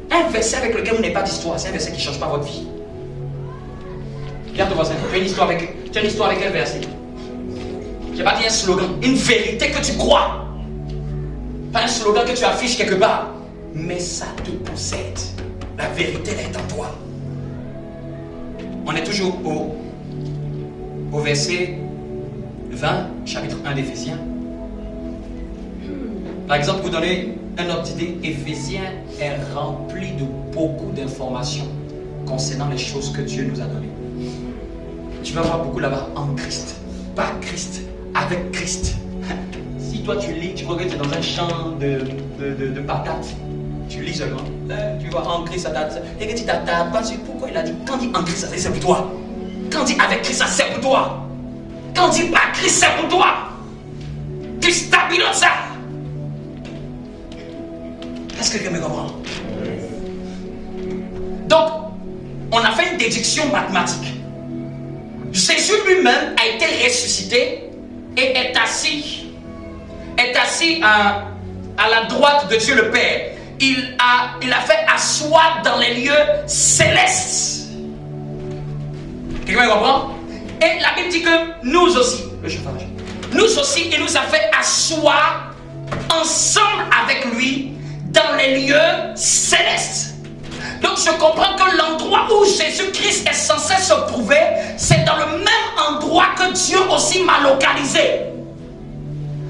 Un verset avec lequel on n'est pas d'histoire, c'est un verset qui ne change pas votre vie. Regarde ton voisin, tu as une histoire avec quel verset? Je n'ai pas dit un slogan, une vérité que tu crois. Pas un slogan que tu affiches quelque part. Mais ça te possède. La vérité est en toi. On est toujours au verset 20, chapitre 1 d'Éphésiens. Par exemple, vous donnez un autre idée. Éphésiens est rempli de beaucoup d'informations concernant les choses que Dieu nous a données. Tu vas voir beaucoup là-bas en Christ, par Christ, avec Christ. Si toi tu lis, tu crois que tu es dans un champ de patates. Tu lis seulement. Tu vois, en Christ, ça date. Et que tu t'attardes pas sur pourquoi il a dit. Quand il dit en Christ, c'est pour toi. Quand il dit avec Christ, c'est pour toi. Quand il dit par Christ, c'est pour toi. Tu stabilises ça. Est-ce que quelqu'un me comprend? Donc, on a fait une déduction mathématique. Jésus lui-même a été ressuscité et est assis à la droite de Dieu le Père. Il a fait asseoir dans les lieux célestes. Quelqu'un comprend? Et la Bible dit que nous aussi, le chauffage, nous aussi, il nous a fait asseoir ensemble avec lui dans les lieux célestes. Donc je comprends que l'endroit où Jésus-Christ est censé se trouver, c'est dans le même endroit que Dieu aussi m'a localisé.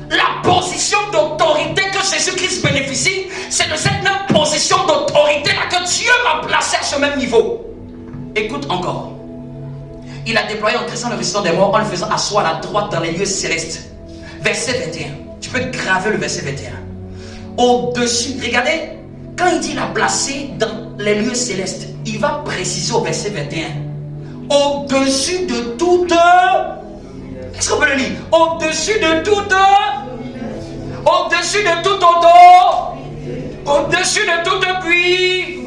La position d'autorité que Jésus-Christ bénéficie, c'est de cette même position d'autorité-là que Dieu m'a placé à ce même niveau. Écoute encore. Il a déployé en Christ le ressuscitant des morts en le faisant asseoir à la droite dans les lieux célestes. Verset 21. Tu peux graver le verset 21. Au-dessus, regardez, quand il dit il a placé dans les lieux célestes, il va préciser au verset 21. Au-dessus de toute... Est-ce qu'on peut le lire? Au-dessus de toute... Au-dessus de tout odeur, au-dessus de toute pluie,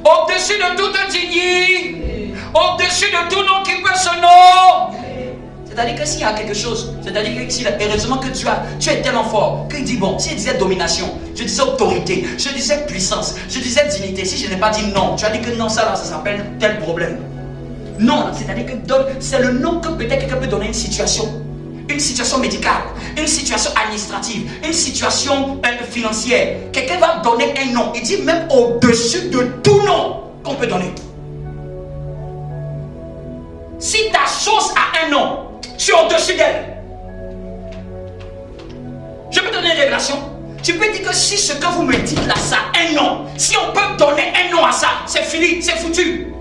au-dessus de toute dignité, au-dessus de tout nom qui peut ce nom. C'est-à-dire que s'il y a quelque chose, c'est-à-dire que heureusement que tu es tellement fort, qu'il dit bon, s'il disait domination, je disais autorité, je disais puissance, je disais dignité, si je n'ai pas dit non, tu as dit que non, ça s'appelle tel problème. Non, c'est-à-dire que c'est le nom que peut-être quelqu'un peut donner à une situation. Une situation médicale, une situation administrative, une situation financière. Quelqu'un va donner un nom. Il dit même au-dessus de tout nom qu'on peut donner. Si ta chose a un nom, tu es au-dessus d'elle. Je peux donner une révélation. Tu peux dire que si ce que vous me dites là, ça a un nom, si on peut donner un nom à ça, c'est fini, c'est foutu.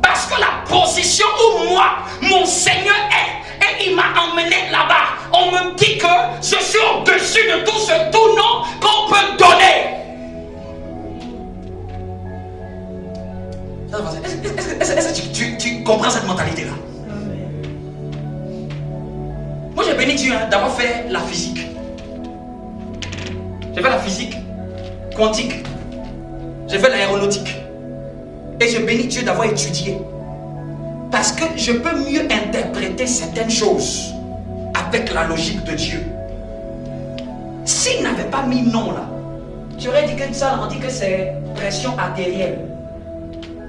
Parce que la position où moi, mon Seigneur est, et il m'a emmené là-bas. On me dit que je suis au-dessus de tout nom qu'on peut donner. Est-ce que tu comprends cette mentalité-là? Moi, j'ai béni Dieu d'avoir fait la physique. J'ai fait la physique quantique. J'ai fait l'aéronautique. Et je bénis Dieu d'avoir étudié. Parce que je peux mieux interpréter certaines choses avec la logique de Dieu. S'il n'avait pas mis non là, Tu aurais dit que ça, on dit que c'est pression artérielle.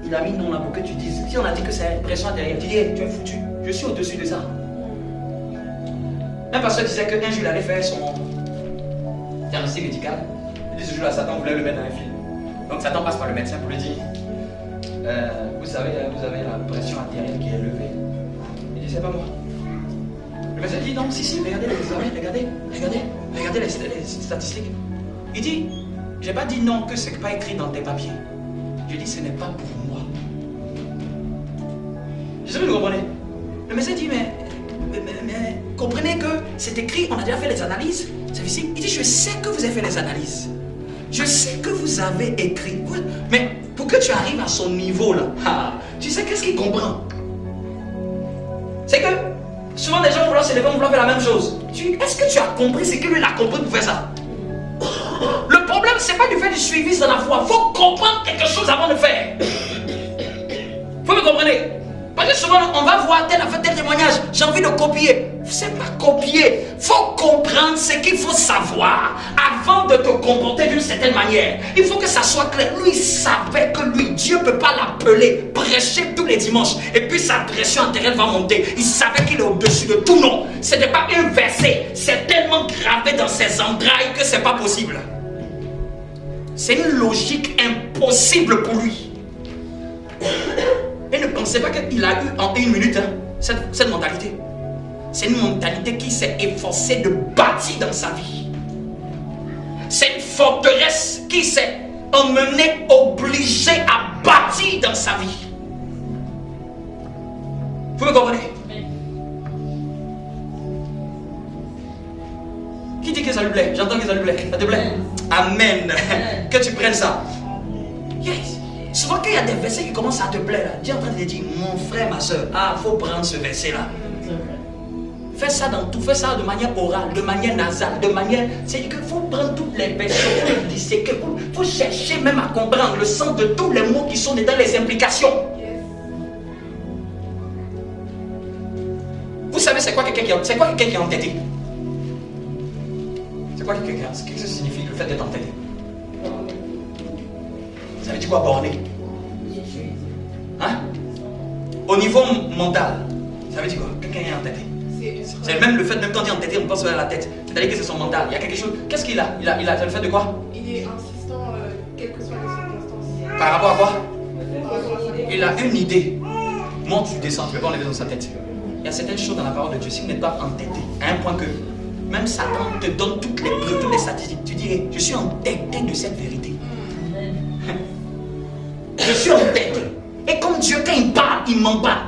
Il a mis non là pour que tu dises. Si on a dit que c'est pression artérielle, tu dis, hey, tu es foutu. Je suis au-dessus de ça. Un pasteur disait qu'un jour il allait faire son diagnostic médical. Il dit ce jour-là, Satan voulait le mettre dans un film. Donc Satan passe par le médecin pour lui dire vous savez, vous avez la pression artérielle qui est élevée. Il dit c'est pas moi. Le médecin dit non, si, regardez les examens, regardez les statistiques. Il dit, j'ai pas dit non que c'est pas écrit dans tes papiers. Je dis ce n'est pas pour moi. Je sais que vous comprenez. Le médecin dit mais comprenez que c'est écrit, on a déjà fait les analyses. C'est ici. Il dit je sais que vous avez fait les analyses. Je sais que vous avez écrit. Mais pour que tu arrives à son niveau là, tu sais qu'est-ce qu'il comprend? C'est que souvent les gens vont se lever, vont faire la même chose. Est-ce que tu as compris ce que lui il a compris pour faire ça? Le problème, c'est pas du fait du suivi dans la foi. Il faut comprendre quelque chose avant de faire. Vous me comprenez? Parce que souvent, on va voir tel affaire, tel témoignage. J'ai envie de copier. C'est pas copier. Il faut comprendre ce qu'il faut savoir avant de te comporter d'une certaine manière. Il faut que ça soit clair. Lui, il savait que lui, Dieu ne peut pas l'appeler, prêcher tous les dimanches. Et puis sa pression artérielle va monter. Il savait qu'il est au-dessus de tout nom. Ce n'est pas un verset. C'est tellement gravé dans ses entrailles que ce n'est pas possible. C'est une logique impossible pour lui. Et ne pensez pas qu'il a eu en une minute cette mentalité. C'est une mentalité qui s'est efforcée de bâtir dans sa vie. C'est une forteresse qui s'est emmenée, obligée à bâtir dans sa vie. Vous me comprenez? Qui dit que ça lui plaît? J'entends que ça lui plaît. Ça te plaît? Amen. Que tu prennes ça. Yes. Souvent quand il y a des versets qui commencent à te plaire, Dieu est en train de te dire, mon frère, ma soeur, il faut prendre ce verset-là. Fais ça dans tout, fais ça de manière orale, de manière nasale, de manière... C'est-à-dire qu'il faut prendre toutes les versions, il faut les disséquer, il faut chercher même à comprendre le sens de tous les mots qui sont dans les implications. Vous savez c'est quoi quelqu'un qui est entêté? C'est quoi quelqu'un? Qu'est-ce que ça signifie le fait d'être entêté? Ça veut dire quoi borné? Hein? Au niveau mental, ça veut dire quoi? Quelqu'un est entêté. C'est même le fait de même temps dire entêté, on pense à la tête. C'est-à-dire que c'est son mental. Il y a quelque chose. Qu'est-ce qu'il a? Il a le fait de quoi? Il est insistant, quelles que soient les circonstances. Par rapport à quoi? Il a une idée. Monte, tu descends, tu ne peux pas enlever dans sa tête. Il y a certaines choses dans la parole de Dieu. S'il n'est pas entêté, à un point que même Satan te donne toutes les preuves, toutes les statistiques. Tu dirais, je suis entêté de cette vérité. Je suis entêté. Et comme Dieu, quand il parle, il ment pas.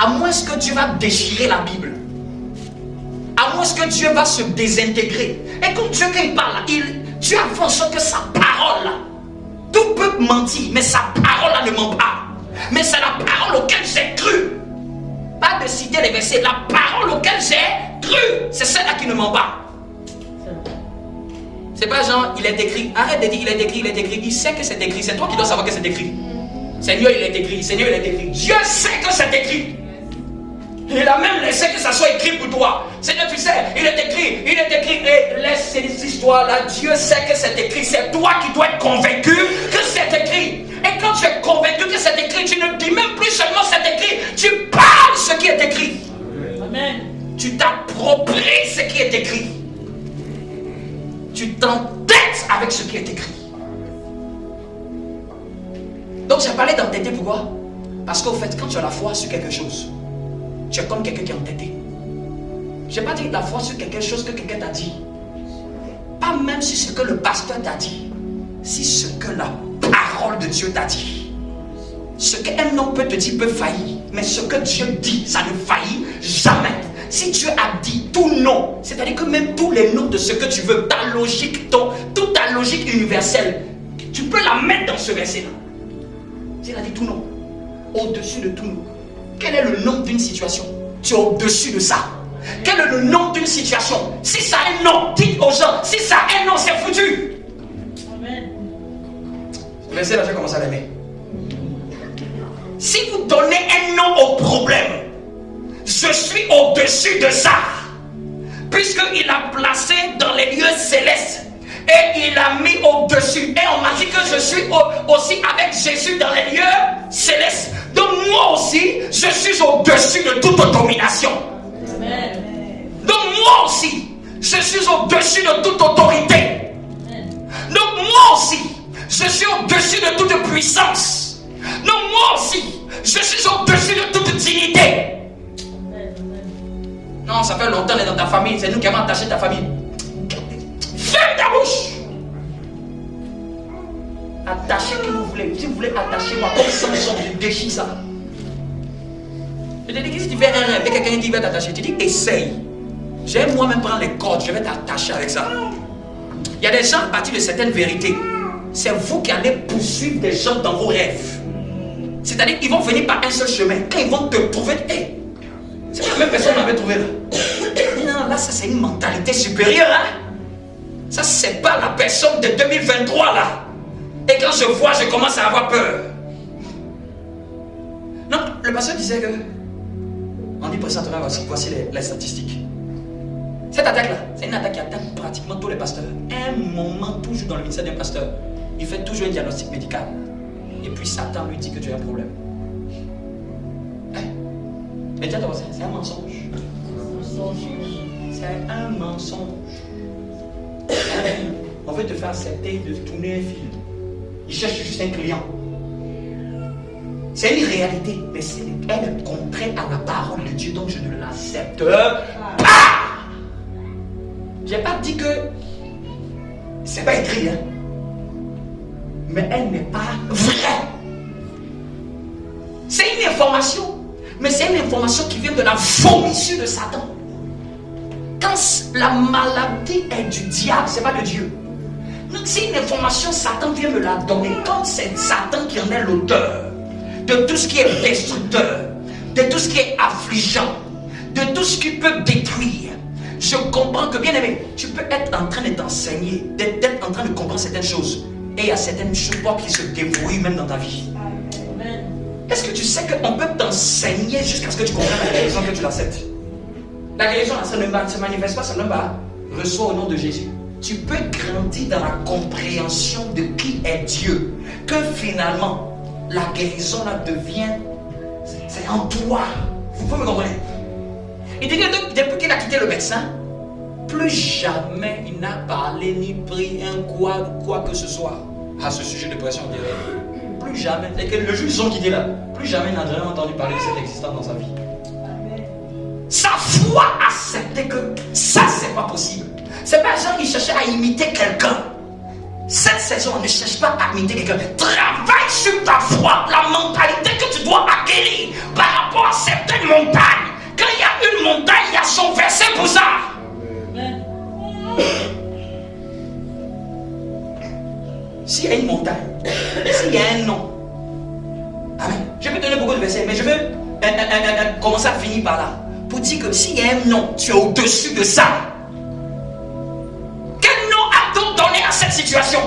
À moins que Dieu va déchirer la Bible. À moins que Dieu va se désintégrer. Et comme Dieu, quand il parle, Dieu a fait en sorte que sa parole, tout peut mentir, mais sa parole ne ment pas. Mais c'est la parole auquel j'ai cru. Pas de citer les versets, la parole auquel j'ai cru, c'est celle-là qui ne ment pas. C'est pas genre, il est écrit. Arrête de dire, il est écrit, il est écrit. Il sait que c'est écrit. C'est toi qui dois savoir que c'est écrit. Seigneur, il est écrit. Seigneur, il est écrit. Dieu sait que c'est écrit. Il a même laissé que ça soit écrit pour toi. Seigneur, tu sais, il est écrit. Il est écrit. Et laisse ces histoires-là. Dieu sait que c'est écrit. C'est toi qui dois être convaincu que c'est écrit. Et quand tu es convaincu que c'est écrit, tu ne dis même plus seulement c'est écrit. Tu parles ce qui est écrit. Amen. Tu t'appropries ce qui est écrit. Tu t'entêtes avec ce qui est écrit. Donc j'ai parlé d'entêter, pourquoi? Parce qu'au fait, quand tu as la foi sur quelque chose, tu es comme quelqu'un qui est entêté. Je n'ai pas dit la foi sur quelque chose que quelqu'un t'a dit. Pas même sur ce que le pasteur t'a dit. Si ce que la parole de Dieu t'a dit. Ce qu'un homme peut te dire peut faillir. Mais ce que Dieu dit, ça ne faillit jamais. Si Dieu a dit tout non, c'est-à-dire que même tous les noms de ce que tu veux, ta logique, toute ta logique universelle, tu peux la mettre dans ce verset-là. Il a dit tout non. Au-dessus de tout non. Quel est le nom d'une situation? Tu es au-dessus de ça. Quel est le nom d'une situation? Si ça a un nom, dites aux gens, si ça a un nom, c'est foutu. Amen. Ce verset-là, j'ai commencé à l'aimer. Si vous donnez un nom au problème, je suis au-dessus de ça. Puisqu'il a placé dans les lieux célestes. Et Et il l'a mis au-dessus. Et on m'a dit que je suis aussi avec Jésus dans les lieux célestes. Donc moi aussi, je suis au-dessus de toute domination. Amen. Donc moi aussi, je suis au-dessus de toute autorité. Donc moi aussi, je suis au-dessus de toute puissance. Donc moi aussi, je suis au-dessus de toute dignité. Non, ça fait longtemps d'être dans ta famille. C'est nous qui avons attaché ta famille. Ferme ta bouche. Attachez qui vous voulez. Si vous voulez attacher moi comme Samson, je déchire ça. Je te dis que si tu fais un rêve et quelqu'un qui va t'attacher, tu dis essaye. J'aime moi-même prendre les cordes, je vais t'attacher avec ça. Il y a des gens à partir de certaines vérités. C'est vous qui allez poursuivre des gens dans vos rêves. C'est-à-dire qu'ils vont venir par un seul chemin. Quand ils vont te trouver, hey, c'est la même personne qu'on avait trouvé là. Non, là, ça c'est une mentalité supérieure. Hein? Ça, c'est pas la personne de 2023 là. Et quand je vois, je commence à avoir peur. Non, le pasteur disait que on dit présentement, voici les statistiques. Cette attaque-là, c'est une attaque qui atteint pratiquement tous les pasteurs. Un moment, toujours dans le ministère d'un pasteur, il fait toujours un diagnostic médical. Et puis Satan lui dit que tu as un problème. Hein? Mais tiens, c'est un mensonge. C'est un mensonge. On veut te faire accepter de tourner un film. Il cherche juste un client. C'est une réalité, mais elle est contraire à la parole de Dieu, donc je ne l'accepte pas. J'ai pas dit que c'est pas écrit, hein? Mais elle n'est pas vraie. C'est une information, mais c'est une information qui vient de la vomissure de Satan. Quand la maladie est du diable, c'est pas de Dieu. Donc c'est une information, Satan vient me la donner. Quand c'est Satan qui en est l'auteur de tout ce qui est destructeur, de tout ce qui est affligeant, de tout ce qui peut détruire, je comprends que, bien aimé, tu peux être en train de t'enseigner, d'être en train de comprendre certaines choses. Et il y a certaines choses qui se débrouillent même dans ta vie. Amen. Est-ce que tu sais qu'on peut t'enseigner jusqu'à ce que tu comprennes la guérison, que tu l'acceptes? La guérison, ça ne se manifeste pas seulement par reçois au nom de Jésus. Tu peux grandir dans la compréhension de qui est Dieu. Que finalement, la guérison là devient, c'est en toi. Vous pouvez me comprendre? Il dit que depuis qu'il a quitté le médecin, plus jamais il n'a parlé ni pris un quoi que ce soit à ce sujet de pression directe. Plus jamais. Et que le jour ils ont quitté là, plus jamais il n'a jamais entendu parler de cette existence dans sa vie. Amen. Sa foi acceptait que ça c'est pas possible. C'est pas genre qui cherchait à imiter quelqu'un. Cette saison, ne cherche pas à imiter quelqu'un. Travaille sur ta foi, la mentalité que tu dois acquérir par rapport à certaines montagnes. Quand il y a une montagne, il y a son verset pour ça. Amen. S'il y a une montagne, s'il y a un nom, amen. Je peux donner beaucoup de versets, mais je veux commencer à finir par là. Pour dire que s'il y a un nom, tu es au-dessus de ça. Quel nom a-t-on donné à cette situation?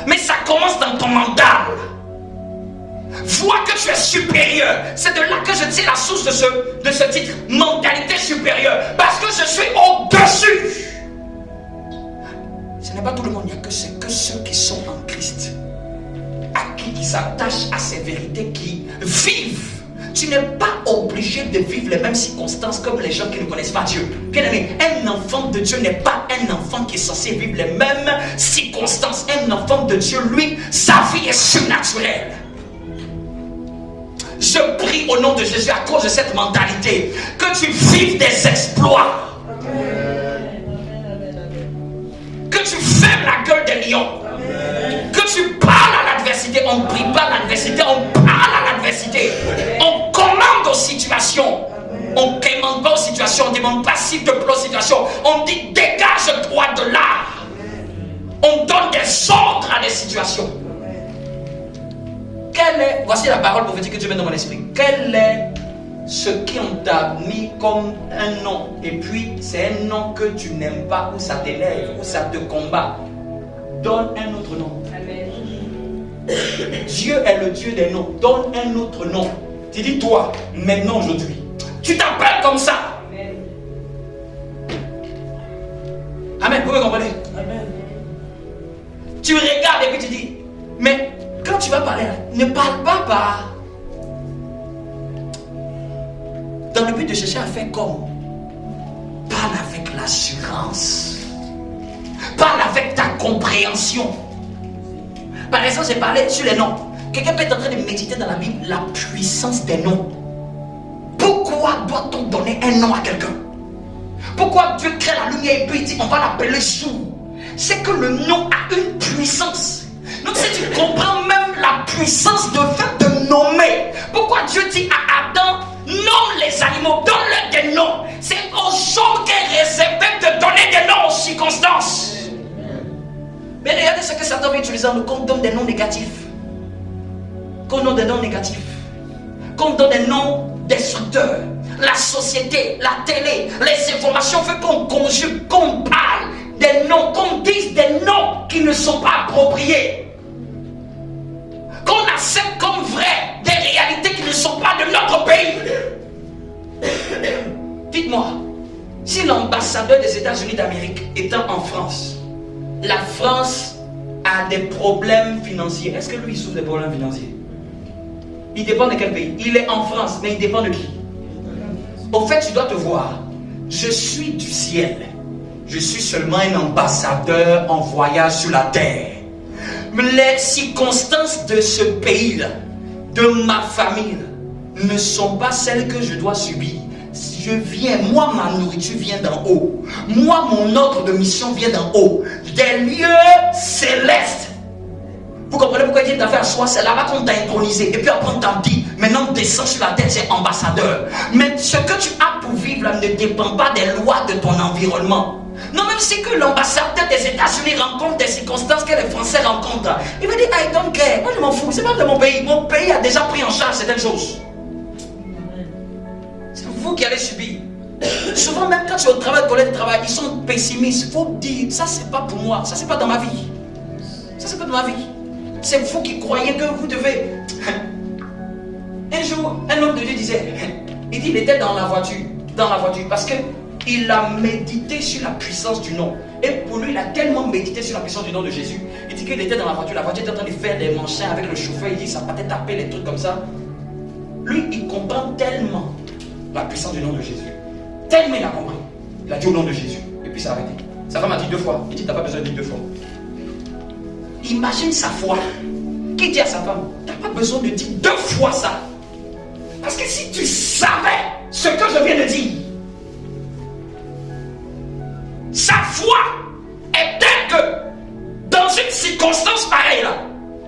Mais ça commence dans ton mental. Vois que tu es supérieur. C'est de là que je tire la source de ce titre. Mentalité supérieure. Parce que je suis au-dessus. Ce n'est pas tout le monde. Il n'y a que ceux qui sont en Christ. À qui s'attachent à ces vérités, qui vivent. Tu n'es pas obligé de vivre les mêmes circonstances comme les gens qui ne connaissent pas Dieu. Bien aimé, un enfant de Dieu n'est pas un enfant qui est censé vivre les mêmes circonstances. Un enfant de Dieu, lui, sa vie est surnaturelle. Je prie au nom de Jésus à cause de cette mentalité que tu vives des exploits. Amen. Que tu fermes la gueule des lions. Amen. Que tu parles à l'adversité. On ne prie pas à l'adversité, on parle à l'adversité. On commande aux situations. On ne commande pas aux situations. On ne demande pas s'il te plaît aux situations. On dit dégage-toi de là. On donne des ordres à des situations. Voici la parole prophétique que Dieu met dans mon esprit. Quel est ce qu'on t'a mis comme un nom? Et puis c'est un nom que tu n'aimes pas, ou ça t'énerve, ou ça te combat. Donne un autre nom. Amen. Dieu est le Dieu des noms. Donne un autre nom. Tu dis toi, maintenant aujourd'hui, tu t'appelles comme ça. Amen. Amen. Vous me comprenez? Amen. Tu regardes et puis tu dis, mais quand tu vas parler, ne parle pas dans le but de chercher à faire comme. Parle avec l'assurance. Parle avec ta compréhension. Par exemple, j'ai parlé sur les noms. Quelqu'un peut être en train de méditer dans la Bible la puissance des noms. Pourquoi doit-on donner un nom à quelqu'un? Pourquoi Dieu crée la lumière et puis il dit on va l'appeler jour? C'est que le nom a une puissance. Donc si tu comprends même la puissance de fait de nommer, pourquoi Dieu dit à Adam, nomme les animaux, donne-leur des noms. C'est aux hommes qu'est réservé de donner des noms aux circonstances. Mais regardez ce que Satan va utiliser en nous, qu'on donne des noms négatifs. Qu'on donne des noms négatifs. Qu'on donne des noms destructeurs. La société, la télé, les informations font qu'on conjugue, qu'on parle des noms, qu'on dise des noms qui ne sont pas appropriés. Qu'on accepte comme vrai des réalités qui ne sont pas de notre pays. Dites-moi, si l'ambassadeur des États-Unis d'Amérique étant en France, la France a des problèmes financiers, est-ce que lui il souffre des problèmes financiers? Il dépend de quel pays? Il est en France, mais il dépend de qui? Au fait, tu dois te voir, je suis du ciel. Je suis seulement un ambassadeur en voyage sur la terre. Mais les circonstances de ce pays-là, de ma famille, ne sont pas celles que je dois subir. Je viens, moi ma nourriture vient d'en haut. Moi mon ordre de mission vient d'en haut. Des lieux célestes. Vous comprenez pourquoi Dieu t'a fait asseoir? C'est là-bas qu'on t'a intronisé. Et puis après on t'a dit, maintenant descends sur la tête, c'est ambassadeur. Mais ce que tu as pour vivre là ne dépend pas des lois de ton environnement. Non, même si que l'ambassadeur des États-Unis rencontre des circonstances que les Français rencontrent, il va dire, I don't care, moi je m'en fous, c'est pas de mon pays. Mon pays a déjà pris en charge certaines choses. C'est vous qui allez subir. Souvent même quand tu es au travail, collègue de travail, ils sont pessimistes. Il faut dire, ça c'est pas pour moi, ça c'est pas dans ma vie. Ça c'est pas dans ma vie. C'est vous qui croyez que vous devez. Un jour, un homme de Dieu disait, il dit, il était dans la voiture parce que il a médité sur la puissance du nom. Et pour lui, il a tellement médité sur la puissance du nom de Jésus. Il dit qu'il était dans la voiture était en train de faire des manchins avec le chauffeur. Il dit ça partait taper les trucs comme ça. Lui, il comprend tellement la puissance du nom de Jésus. Tellement il a compris. Il a dit au nom de Jésus. Et puis ça a arrêté. Sa femme a dit 2 fois. Il dit t'as pas besoin de dire 2 fois. Imagine sa foi. Qui dit à sa femme, t'as pas besoin de dire 2 fois ça. Parce que si tu savais ce que je viens de dire, sa foi est telle que dans une circonstance pareille là,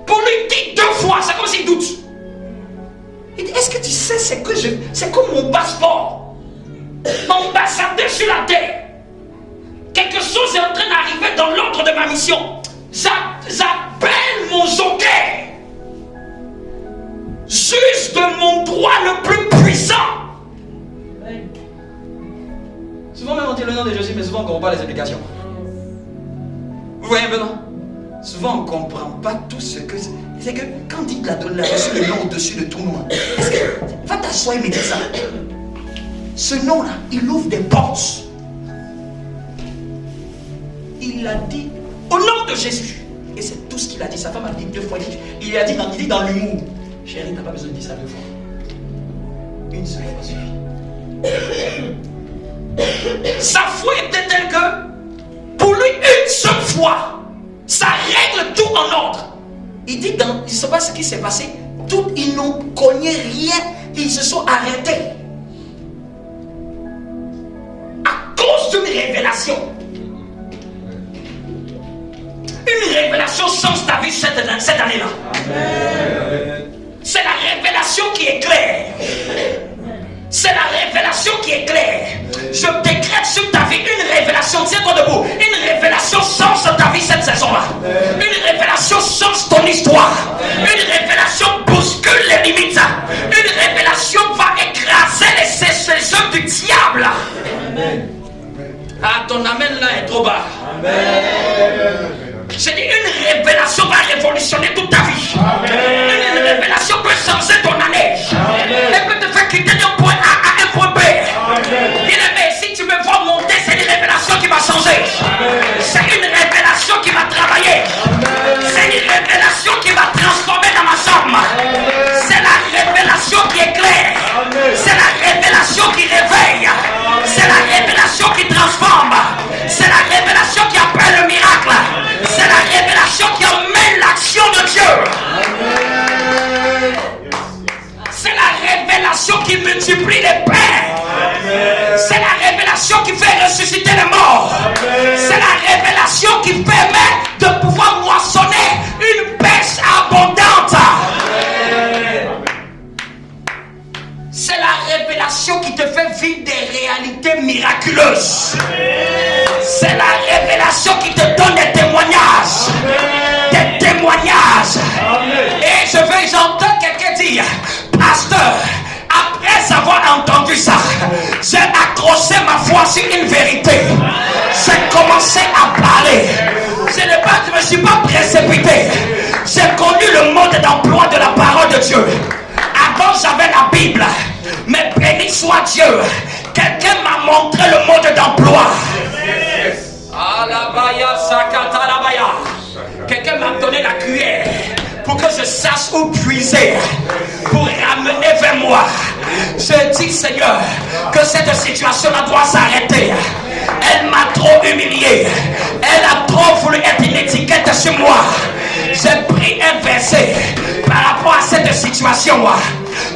pour lui dire 2 fois, c'est comme s'il doute. Il dit, est-ce que tu sais c'est comme mon passeport, mon ambassadeur sur la terre. Quelque chose est en train d'arriver dans l'ordre de ma mission. J'appelle mon joker, juge de mon droit le plus puissant. Souvent même on dit le nom de Jésus, mais souvent on ne comprend pas les implications. Vous voyez maintenant? Souvent on ne comprend pas tout ce que c'est. C'est que quand il a donné le nom au-dessus de tout nom, est-ce que va t'asseoir et me dire ça? Ce nom-là, il ouvre des portes. Il a dit au nom de Jésus. Et c'est tout ce qu'il a dit. Sa femme a dit 2 fois. Il a dit dans l'humour. Chérie, t'as pas besoin de dire ça 2 fois. Une seule fois suffit. Sa foi était telle que pour lui une seule fois, ça règle tout en ordre. Il dit il ne sait pas ce qui s'est passé. Ils n'ont cogné rien. Ils se sont arrêtés. À cause d'une révélation. Une révélation change ta vie cette année-là. C'est la révélation qui est claire. C'est la révélation qui est claire. Je décrète sur ta vie une révélation. Tiens-toi debout. Une révélation change ta vie cette saison-là. Une révélation change ton histoire. Une révélation bouscule les limites. Une révélation va écraser les œuvres du diable. Ah, ton amen là est trop bas. J'ai dit une révélation va révolutionner toute ta vie. Une révélation peut changer ton année. Elle peut te faire quitter d'un point A à un point B. Bien-aimé, si tu me vois monter, c'est une révélation qui va changer. C'est une révélation qui va travailler. suis pas précipité. J'ai connu le mode d'emploi de la parole de Dieu. Avant, j'avais la Bible. Mais béni soit Dieu. Quelqu'un m'a montré le mode d'emploi. Quelqu'un m'a donné la cuillère pour que je sache où puiser, pour ramener vers moi. Je dis, Seigneur, que cette situation-là doit s'arrêter. Elle m'a trop humilié. Elle a trop voulu être une étiquette sur moi. J'ai pris un verset par rapport à cette situation-là.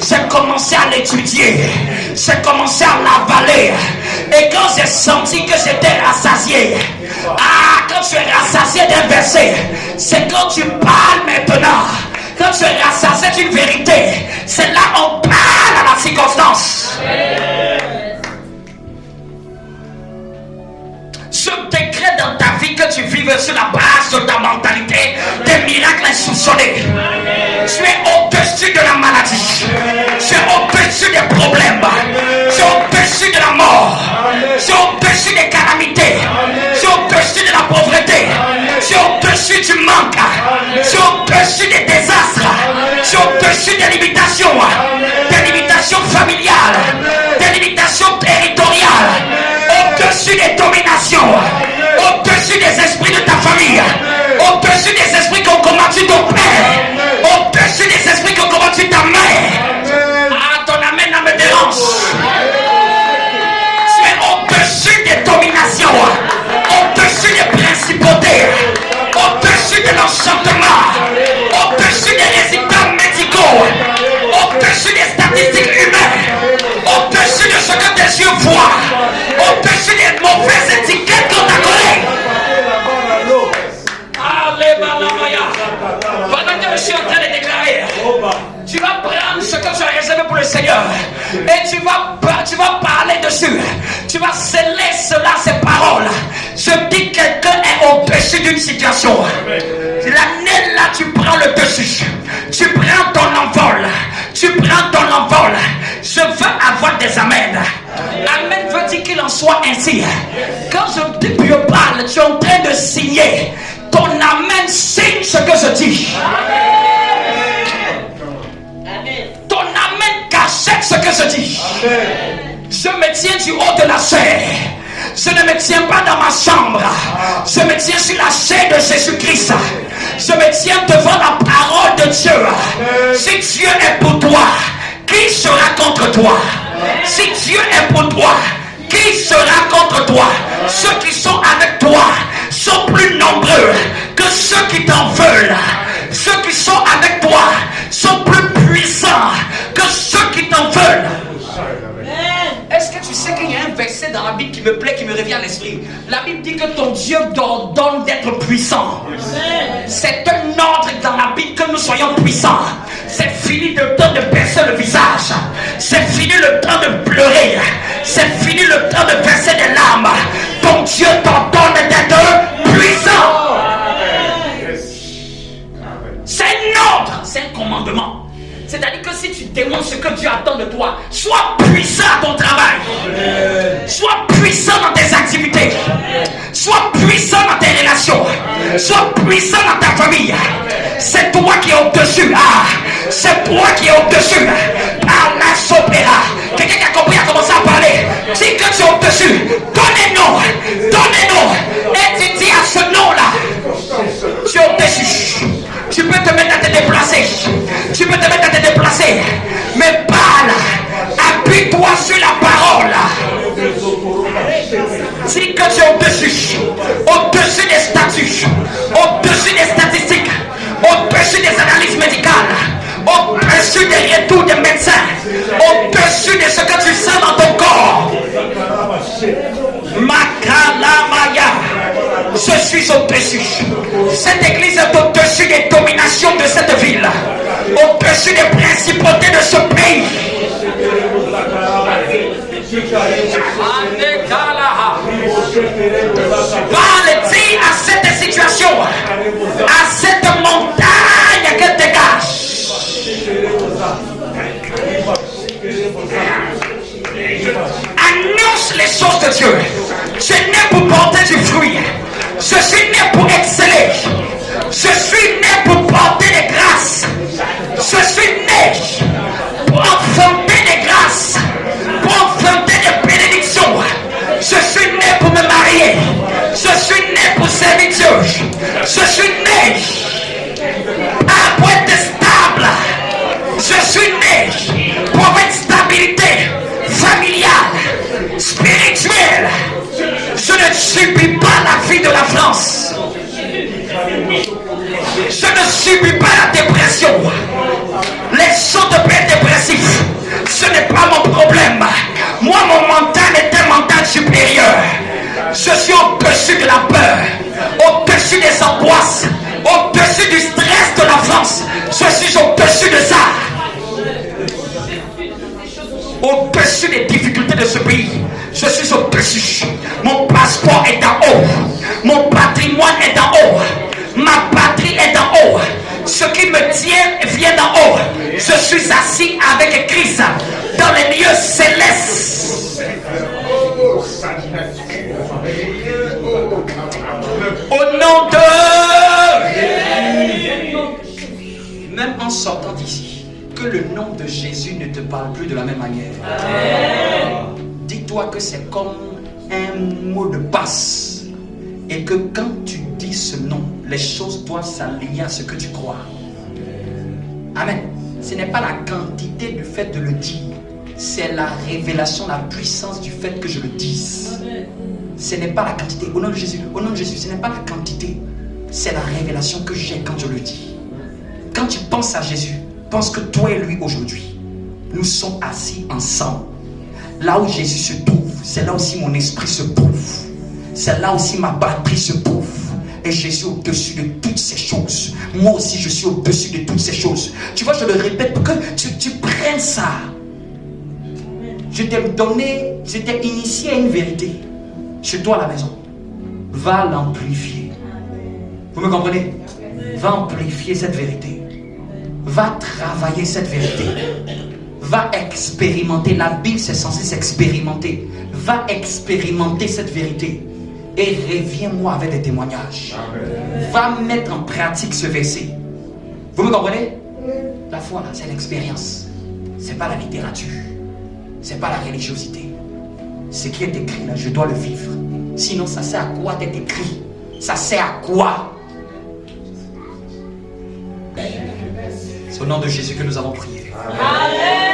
J'ai commencé à l'étudier. J'ai commencé à l'avaler. Et quand j'ai senti que j'étais rassasié, quand tu es rassasié d'un verset, c'est quand tu parles maintenant. Quand tu es rassasié d'une vérité, c'est là on parle à la circonstance. Je décrète dans ta vie que tu vives sur la base de ta mentalité des miracles insoupçonnés. Tu es au-dessus de la maladie. Tu es au-dessus des problèmes. Tu es au-dessus de la mort. Tu es au-dessus des calamités. Tu es au-dessus de la pauvreté. Tu es au-dessus du manque. Tu es au-dessus des désastres. Tu es au-dessus des limitations. Des limitations familiales. Des limitations territoriales. Au-dessus des dominations. Au-dessus des esprits de ta famille. Au-dessus des esprits qui ont combattu ton père. Au-dessus des esprits qui ont combattu ta mère. Ton amen me dérange. Tu es au-dessus des dominations. Au-dessus des principautés. Au-dessus de l'enchantement. Au-dessus des résultats médicaux. Au-dessus des statistiques humaines. Au-dessus de ce que tes yeux voient. Au-dessus des mauvaises étiquettes qu'on t'a collées. Pendant que je suis en train de déclarer, tu vas prendre ce que tu as réservé pour le Seigneur et tu vas parler dessus. Tu vas sceller cela, ces paroles. Je dis que quelqu'un est au-dessus d'une situation. L'année là, tu prends le dessus. Tu prends ton envol. Tu prends ton envol. Je veux avoir des amens. Amen veut dire qu'il en soit ainsi. Quand je parle, tu es en train de signer. Ton amen signe ce que je dis. Ton amen cachette ce que je dis. Je me tiens du haut de la chair. Je ne me tiens pas dans ma chambre. Je me tiens sur la chair de Jésus-Christ. Je me tiens devant la parole de Dieu. Si Dieu est pour toi, qui sera contre toi? Si Dieu est pour toi, qui sera contre toi? Ceux qui sont avec toi sont plus nombreux que ceux qui t'en veulent. Ceux qui sont avec toi sont plus puissants que ceux qui t'en veulent. Est-ce que tu sais qu'il y a un verset dans la Bible qui me plaît, qui me revient à l'esprit? La Bible dit que ton Dieu t'ordonne d'être puissant. C'est un ordre dans la Bible que nous soyons puissants. C'est fini le temps de baisser le visage. C'est fini le temps de pleurer. C'est fini le temps de verser des larmes. Ton Dieu t'ordonne d'être puissant. C'est un ordre, c'est un commandement. C'est-à-dire que si tu démontres ce que Dieu attend de toi, sois puissant à ton travail. Sois puissant dans tes activités. Sois puissant dans tes relations. Sois puissant dans ta famille. C'est toi qui es au-dessus. C'est toi qui es au-dessus. Par la sopéra. Quelqu'un qui a compris a commencé à parler. Dis que tu es au-dessus. Donnez-nous. Donnez-nous. Et tu dis à ce nom-là, tu es au-dessus. Tu peux te mettre à te déplacer. Tu peux te mettre à te déplacer. Mais parle. Appuie-toi sur la parole. Dis que tu es au-dessus. Au-dessus des statuts. Au-dessus des statistiques. Au-dessus des analyses médicales. Au-dessus des retours des médecins. Au-dessus de ce que tu sens dans ton corps. Makalamaya. Je suis au-dessus. Cette église est au-dessus des dominations de cette ville. Au-dessus des principautés de ce pays. Parle, dis à cette situation, à cette montagne qu'elle dégage. Annonce les choses de Dieu. Je suis né pour porter du fruit. Je suis né pour exceller. Je ne subis pas la dépression. Les gens de paix dépressifs, ce n'est pas mon problème. Moi, mon mental est un mental supérieur. Je suis au-dessus de la peur, au-dessus des angoisses, au-dessus du stress de l'enfance. Je suis au-dessus de ça. Au-dessus des difficultés de ce pays. Je suis au-dessus. Mon passeport est en haut. Mon patrimoine est en haut. Ma patrie est en haut. Ce qui me tient vient d'en haut. Je suis assis avec Christ dans les lieux célestes. Au nom de... Même en sortant d'ici, que le nom de Jésus ne te parle plus de la même manière. Dis-toi que c'est comme un mot de passe. Et que quand tu dis ce nom, les choses doivent s'aligner à ce que tu crois. Amen. Ce n'est pas la quantité du fait de le dire. C'est la révélation, la puissance du fait que je le dise. Ce n'est pas la quantité. Au nom de Jésus, ce n'est pas la quantité. C'est la révélation que j'ai quand je le dis. Quand tu penses à Jésus, pense que toi et lui aujourd'hui, nous sommes assis ensemble. Là où Jésus se trouve, c'est là aussi mon esprit se trouve. C'est là aussi ma batterie se trouve. Et Jésus au-dessus de toutes ces choses. Moi aussi, je suis au-dessus de toutes ces choses. Tu vois, je le répète pour que tu prennes ça. Je t'ai initié à une vérité. Chez toi à la maison. Va l'amplifier. Vous me comprenez? Va amplifier cette vérité. Va travailler cette vérité. Va expérimenter. La Bible, c'est censé s'expérimenter. Va expérimenter cette vérité. Et reviens-moi avec des témoignages. Amen. Va mettre en pratique ce verset. Vous me comprenez? La foi, là, c'est l'expérience. C'est pas la littérature. C'est pas la religiosité. Ce qui est écrit, là, je dois le vivre. Sinon, ça sert à quoi d'être écrit? Ça sert à quoi? C'est au nom de Jésus que nous avons prié. Amen.